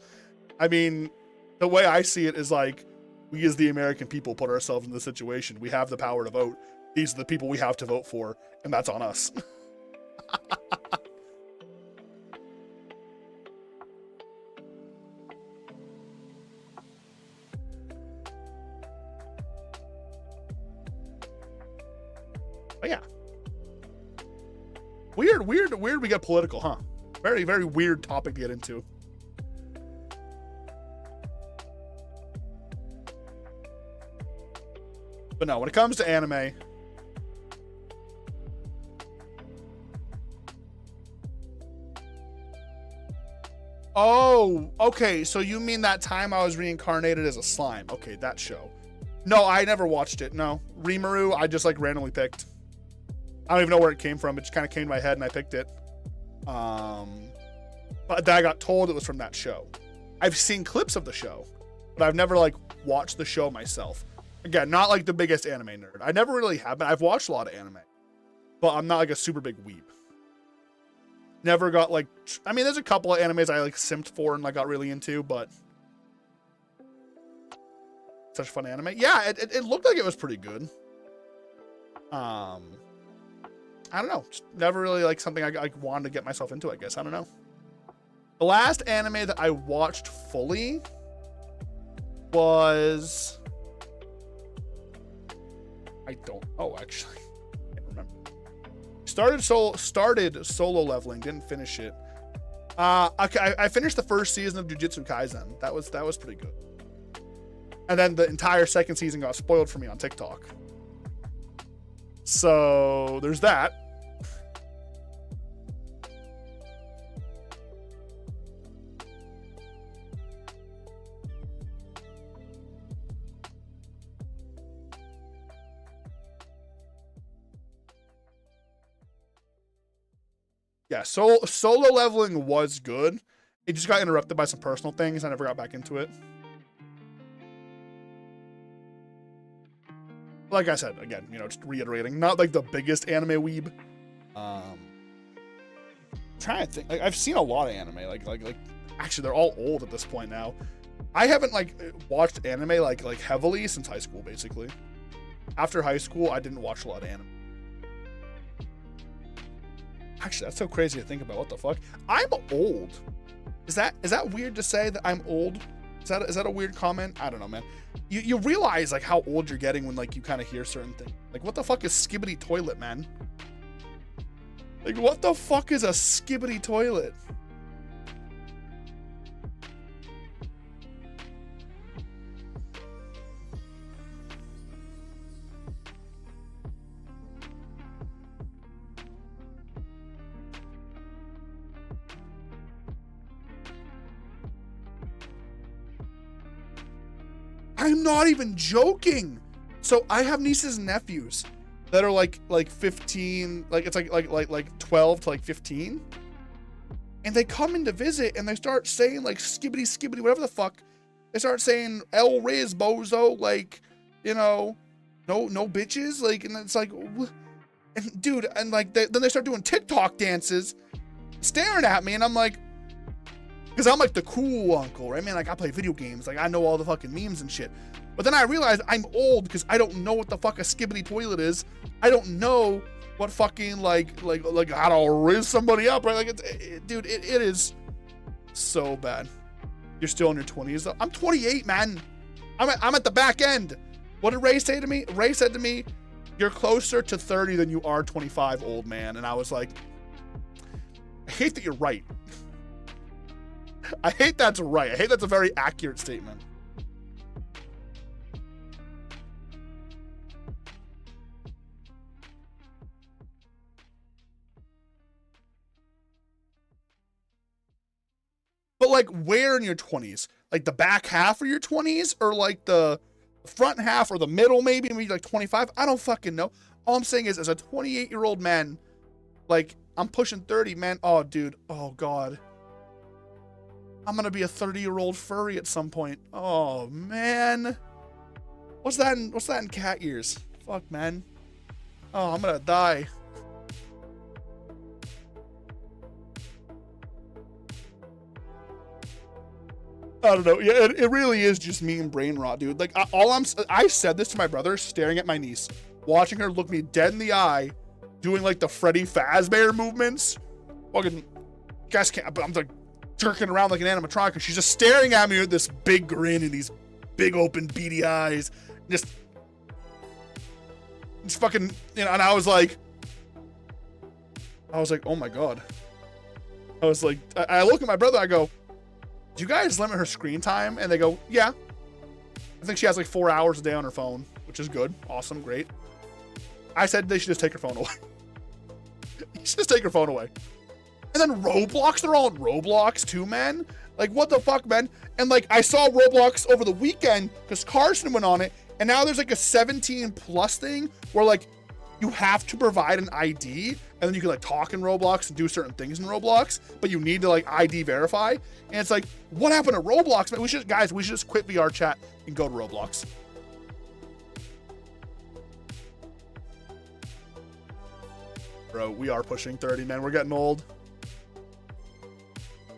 I mean, the way I see it is like we as the American people put ourselves in this situation. We have the power to vote. These are the people we have to vote for, and that's on us. But yeah. Weird we get political, huh? Very, very weird topic to get into. But no, when it comes to anime, oh, okay, so you mean that time I was reincarnated as a slime. Okay, that show. No, I never watched it, no. Rimuru, I just like randomly picked. I don't even know where it came from. It just kind of came to my head and I picked it. But I got told it was from that show. I've seen clips of the show, but I've never like watched the show myself. Again, not like the biggest anime nerd. I never really have been. I've watched a lot of anime, but I'm not like a super big weeb. Never got like, I mean, there's a couple of animes I like simped for and like got really into, but such fun anime. Yeah, it looked like it was pretty good. I don't know. Just never really like something I wanted to get myself into, I guess. I don't know. The last anime that I watched fully was, I don't know, actually. I can't remember. Started solo leveling, didn't finish it. Okay, I finished the first season of Jujutsu Kaisen. That was pretty good. And then the entire second season got spoiled for me on TikTok. So there's that. Yeah, solo leveling was good. It just got interrupted by some personal things. I never got back into it. Like I said, again, you know, just reiterating, not like the biggest anime weeb. Trying to think, like I've seen a lot of anime. Like actually, they're all old at this point now. I haven't like watched anime like heavily since high school, basically. After high school, I didn't watch a lot of anime. Actually, that's so crazy to think about. What the fuck? I'm old. Is that weird to say that I'm old? Is that a weird comment? I don't know, man. You realize like how old you're getting when like you kind of hear certain things. Like what the fuck is skibbity toilet, man? Like what the fuck is a skibbity toilet? I'm not even joking. So I have nieces and nephews that are like 15, like it's like 12 to like 15. And they come in to visit and they start saying like skibbity, whatever the fuck. They start saying El Riz bozo, like, you know, no bitches. Like, and it's like, and dude, and like then they start doing TikTok dances, staring at me, and I'm like, because I'm like the cool uncle, right, man? Like I play video games, like I know all the fucking memes and shit. But then I realized I'm old because I don't know what the fuck a skibbity toilet is. I don't know what fucking like how to riz somebody up, right? Like dude, it is so bad. You're still in your 20s though. I'm 28, man. I'm at the back end. What did Ray say to me? Ray said to me, "You're closer to 30 than you are 25, old man." And I was like, I hate that you're right. I hate that's right. I hate that's a very accurate statement. But like where in your 20s? Like the back half of your 20s or like the front half or the middle maybe like 25? I don't fucking know. All I'm saying is as a 28-year-old man, like I'm pushing 30, man. Oh, dude. Oh, God. I'm going to be a 30-year-old furry at some point. Oh, man. What's that in cat ears? Fuck, man. Oh, I'm going to die. I don't know. Yeah, it really is just me and brain rot, dude. Like, I said this to my brother, staring at my niece, watching her look me dead in the eye, doing like the Freddy Fazbear movements. Fucking, guys can't. I'm like jerking around like an animatronic, and she's just staring at me with this big grin and these big open beady eyes. Just, It's fucking, you know, and I was like, oh my God. I was like, I look at my brother, I go, do you guys limit her screen time? And they go, yeah. I think she has like 4 hours a day on her phone, which is good. Awesome, great. I said they should just take her phone away. You should just take her phone away. And then Roblox, they're all in Roblox too, man. Like, what the fuck, man? And like, I saw Roblox over the weekend because Carson went on it, and now there's like a 17 plus thing where like you have to provide an ID, and then you can like talk in Roblox and do certain things in Roblox, but you need to like ID verify. And it's like, what happened to Roblox, man? We should just quit VR chat and go to Roblox. Bro, we are pushing 30, man. We're getting old.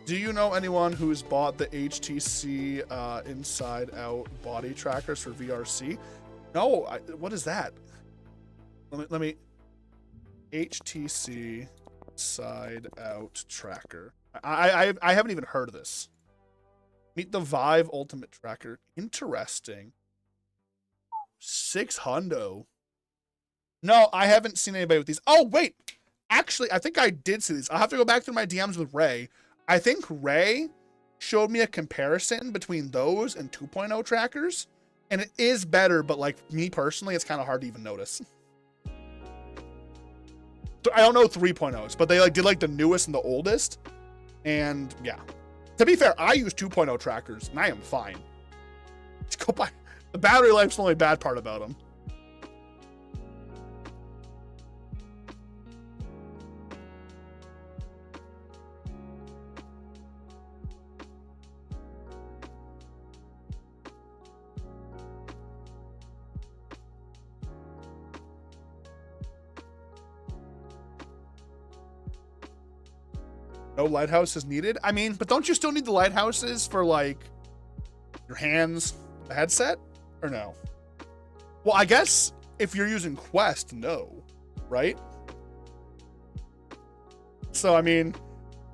Do you know anyone who's bought the HTC Inside Out body trackers for VRC? No, what is that? Let me HTC Inside Out tracker. I haven't even heard of this. Meet the Vive Ultimate Tracker. Interesting. 600. No, I haven't seen anybody with these. Oh, wait. Actually, I think I did see these. I'll have to go back through my DMs with Ray. I think Ray showed me a comparison between those and 2.0 trackers. And it is better, but like me personally, it's kind of hard to even notice. I don't know 3.0s, but they like did like the newest and the oldest. And yeah. To be fair, I use 2.0 trackers and I am fine. Just go by. The battery life's the only bad part about them. No lighthouse is needed. I mean, but don't you still need the lighthouses for like your hands, the headset, or no? Well, I guess if you're using Quest, no, right? So, I mean,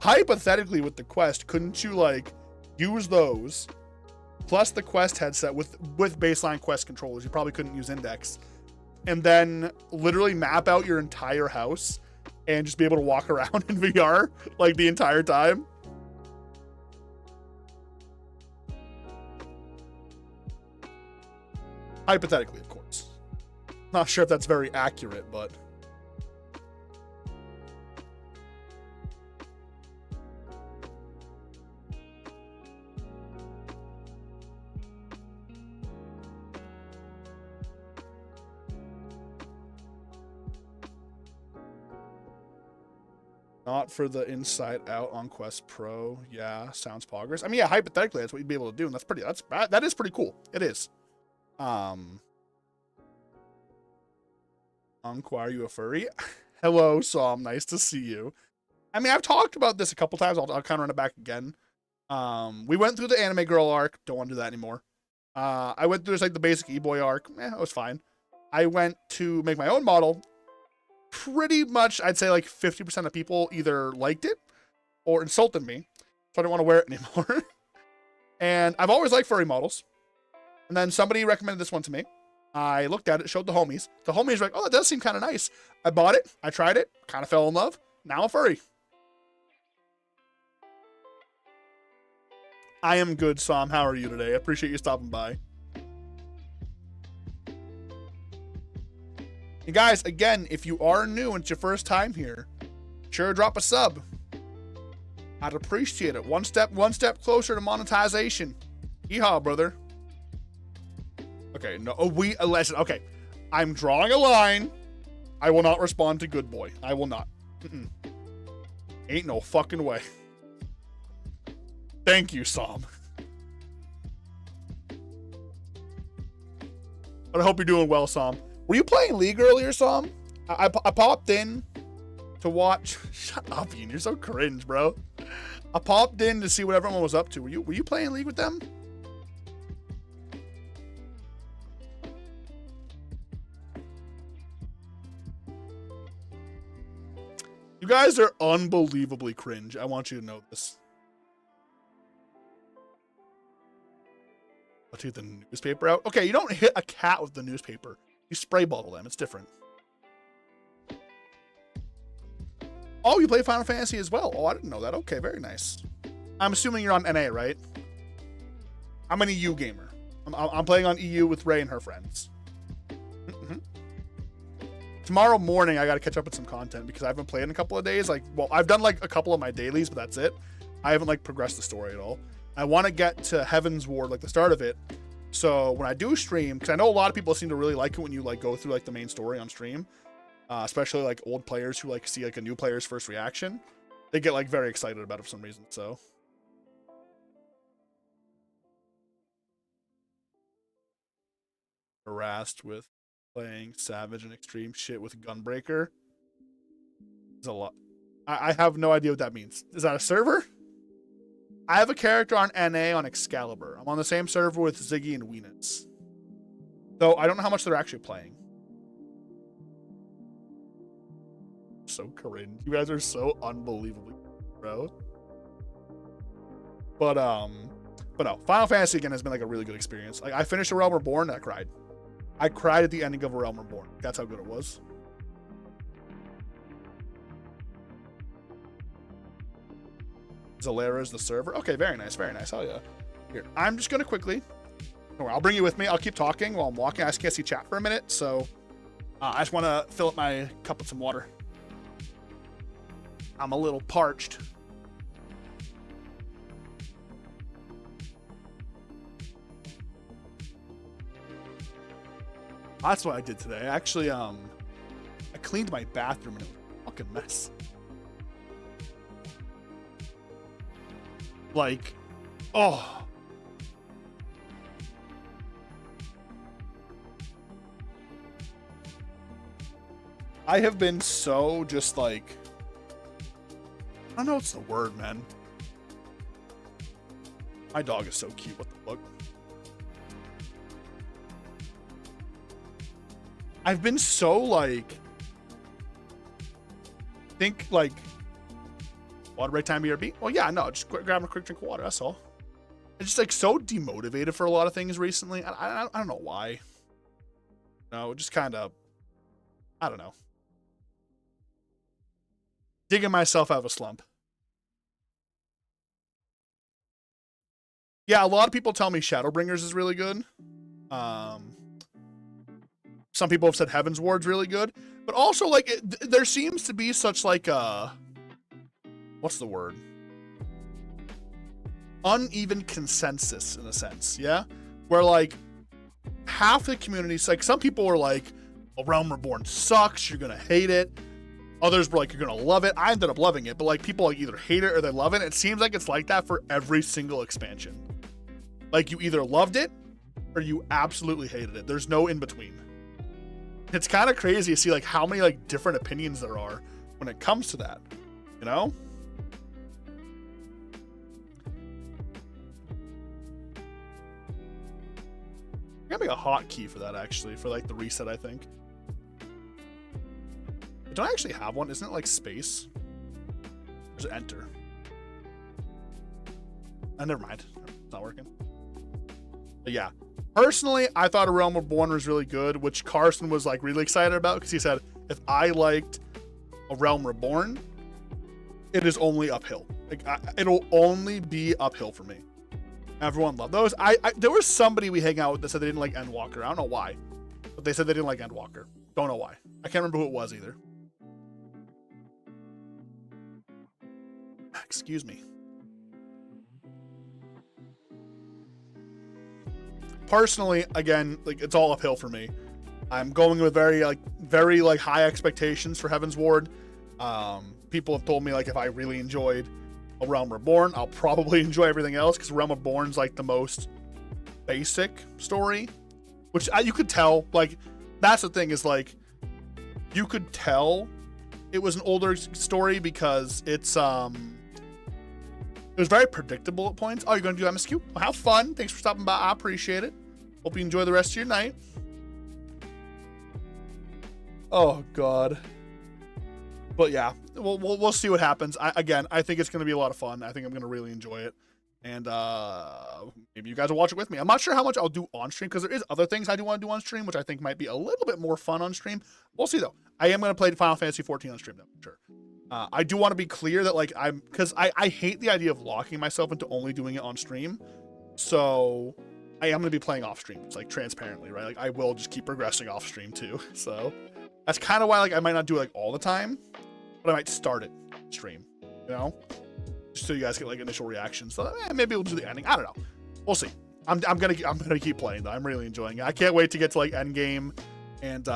hypothetically with the Quest, couldn't you like use those plus the Quest headset with baseline Quest controllers? You probably couldn't use Index, and then literally map out your entire house and just be able to walk around in VR like the entire time. Hypothetically, of course. Not sure if that's very accurate, but not for the Inside Out on Quest Pro. Yeah, sounds poggers. I mean, yeah, hypothetically, that's what you'd be able to do, and that is pretty cool. It is. Unqua, are you a furry? Hello, Som. Nice to see you. I mean, I've talked about this a couple times. I'll kind of run it back again. We went through the anime girl arc. Don't want to do that anymore. I went through like the basic e-boy arc. It was fine. I went to make my own model. Pretty much, I'd say like 50% of people either liked it or insulted me, so I didn't want to wear it anymore. And I've always liked furry models. And then somebody recommended this one to me. I looked at it, showed the homies. The homies were like, oh, that does seem kind of nice. I bought it. I tried it. Kind of fell in love. Now a furry. I am good, Sam. How are you today? I appreciate you stopping by. And guys, again, if you are new and it's your first time here, sure drop a sub. I'd appreciate it. One step closer to monetization. Yeehaw, brother. Okay, no, listen, okay. I'm drawing a line. I will not respond to good boy. I will not. Ain't no fucking way. Thank you, Sam. But I hope you're doing well, Sam. Were you playing League earlier, Sam? I popped in to watch. Shut up, Ian. You're so cringe, bro. I popped in to see what everyone was up to. Were you playing League with them? You guys are unbelievably cringe. I want you to know this. I'll take the newspaper out. Okay, you don't hit a cat with the newspaper. You spray bottle them. It's different. Oh, you play Final Fantasy as well? Oh, I didn't know that. Okay, very nice. I'm assuming you're on NA, right? I'm an EU gamer. I'm playing on EU with Ray and her friends. Mm-hmm. Tomorrow morning, I got to catch up with some content because I haven't played in a couple of days. Like, well, I've done like a couple of my dailies, but that's it. I haven't like progressed the story at all. I want to get to Heaven's Ward, like the start of it. So when I do stream, because I know a lot of people seem to really like it when you like go through like the main story on stream, especially like old players who like see like a new player's first reaction, they get like very excited about it for some reason. So. Harassed with playing Savage and Extreme shit with Gunbreaker. It's a lot. I have no idea what that means. Is that a server? I have a character on NA on Excalibur. I'm on the same server with Ziggy and Weenus. Though I don't know how much they're actually playing. So cringe. You guys are so unbelievably bro. But no. Final Fantasy again has been like a really good experience. Like I finished A Realm Reborn and I cried. I cried at the ending of A Realm Reborn. That's how good it was. Zalera's the server. Okay, very nice, very nice. Hell yeah. Here, I'm just gonna quickly. I'll bring you with me. I'll keep talking while I'm walking. I just can't see chat for a minute, so I just want to fill up my cup with some water. I'm a little parched. That's what I did today. Actually, I cleaned my bathroom and it was a fucking mess. Like, oh. I have been so just like, I don't know what's the word, man. My dog is so cute. What the fuck? I've been so like, think like, water break time BRB? Well, yeah, no, just grabbing a quick drink of water. That's all. I'm just like so demotivated for a lot of things recently. I don't know why. No, just kind of, I don't know. Digging myself out of a slump. Yeah, a lot of people tell me Shadowbringers is really good. Some people have said Heaven's Ward's really good, but also like there seems to be such like what's the word? Uneven consensus in a sense, yeah? Where like half the communities, like some people are like, A Realm Reborn sucks, you're gonna hate it. Others were like, you're gonna love it. I ended up loving it, but like people like either hate it or they love it. It seems like it's like that for every single expansion. Like you either loved it or you absolutely hated it. There's no in between. It's kind of crazy to see like how many like different opinions there are when it comes to that, you know? I gotta make a hotkey for that actually, for like the reset, I think. Don't I actually have one? Isn't it like space? Or is it enter? Never mind. It's not working. But yeah. Personally, I thought A Realm Reborn was really good, which Carson was like really excited about because he said, if I liked A Realm Reborn, it is only uphill. Like it'll only be uphill for me. Everyone loved those. There was somebody we hang out with that said they didn't like Endwalker. I don't know why, but they said they didn't like Endwalker. Don't know why. I can't remember who it was either. Excuse me. Personally, again, like it's all uphill for me. I'm going with very high expectations for Heaven's Ward. People have told me like if I really enjoyed A Realm Reborn, I'll probably enjoy everything else because Realm Reborn's like the most basic story, which you could tell. Like that's the thing is like you could tell it was an older story because it was very predictable at points. Oh, you're going to do MSQ? Well, have fun. Thanks for stopping by. I appreciate it. Hope you enjoy the rest of your night. Oh, God. But yeah, we'll see what happens. I think it's going to be a lot of fun. I think I'm going to really enjoy it. And maybe you guys will watch it with me. I'm not sure how much I'll do on stream because there is other things I do want to do on stream, which I think might be a little bit more fun on stream. We'll see, though. I am going to play Final Fantasy 14 on stream, though, for sure. I do want to be clear that like because I hate the idea of locking myself into only doing it on stream. So I am going to be playing off stream. It's like transparently, right? Like I will just keep progressing off stream too. So that's kind of why like I might not do it like all the time, but I might start it stream, you know, just so you guys get like initial reactions. So maybe we'll do the ending. I don't know. We'll see. I'm gonna keep playing though. I'm really enjoying it. I can't wait to get to like end game and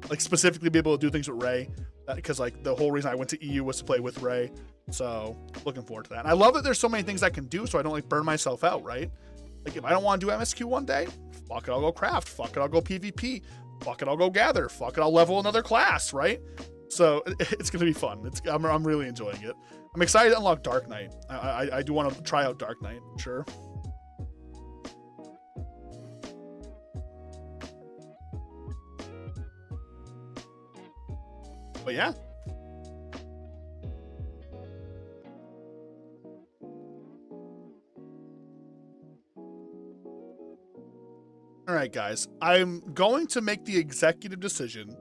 like specifically be able to do things with Ray. Because like the whole reason I went to EU was to play with Ray, so looking forward to that. And I love that there's so many things I can do, so I don't like burn myself out, right? Like if I don't want to do MSQ one day, fuck it, I'll go craft. Fuck it, I'll go PvP. Fuck it, I'll go gather. Fuck it, I'll level another class, right? So it's gonna be fun. I'm really enjoying it. I'm excited to unlock Dark Knight. I do want to try out Dark Knight, sure. But yeah. All right, guys. I'm going to make the executive decision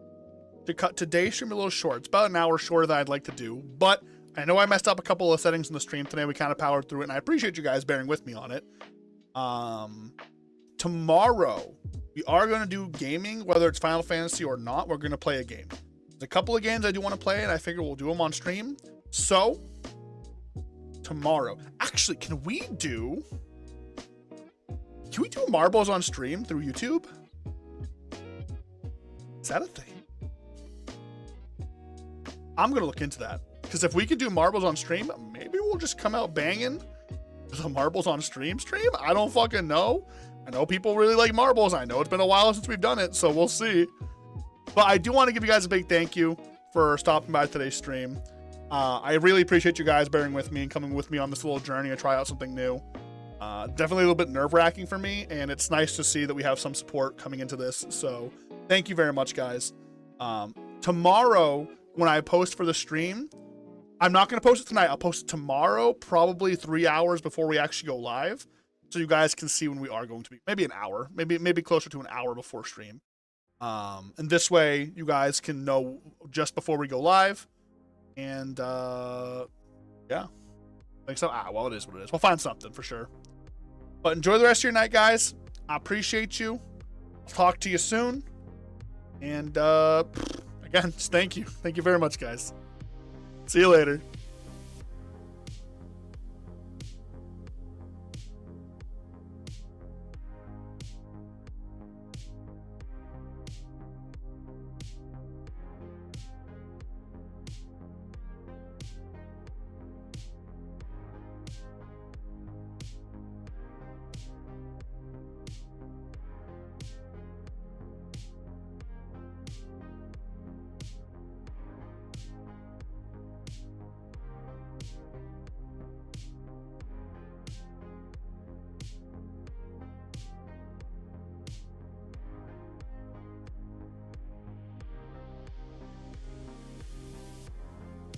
to cut today's stream a little short. It's about an hour shorter than I'd like to do, but I know I messed up a couple of settings in the stream today. We kind of powered through it, and I appreciate you guys bearing with me on it. Tomorrow, we are going to do gaming, whether it's Final Fantasy or not. We're going to play a game. There's a couple of games I do want to play, and I figure we'll do them on stream. So, tomorrow. Actually, can we do marbles on stream through YouTube? Is that a thing? I'm going to look into that. Because if we could do marbles on stream, maybe we'll just come out banging the marbles on stream. I don't fucking know. I know people really like marbles. I know it's been a while since we've done it, so we'll see. But I do want to give you guys a big thank you for stopping by today's stream. I really appreciate you guys bearing with me and coming with me on this little journey to try out something new. Definitely a little bit nerve-wracking for me, and it's nice to see that we have some support coming into this. So thank you very much, guys. Tomorrow, when I post for the stream, I'm not going to post it tonight. I'll post it tomorrow, probably 3 hours before we actually go live, so you guys can see when we are going to be. Maybe an hour, maybe closer to an hour before stream. And this way you guys can know just before we go live. And yeah, think so. Well, it is what it is. We'll find something for sure. But enjoy the rest of your night, guys. I appreciate you. I'll talk to you soon. And again, just thank you very much, guys. See you later.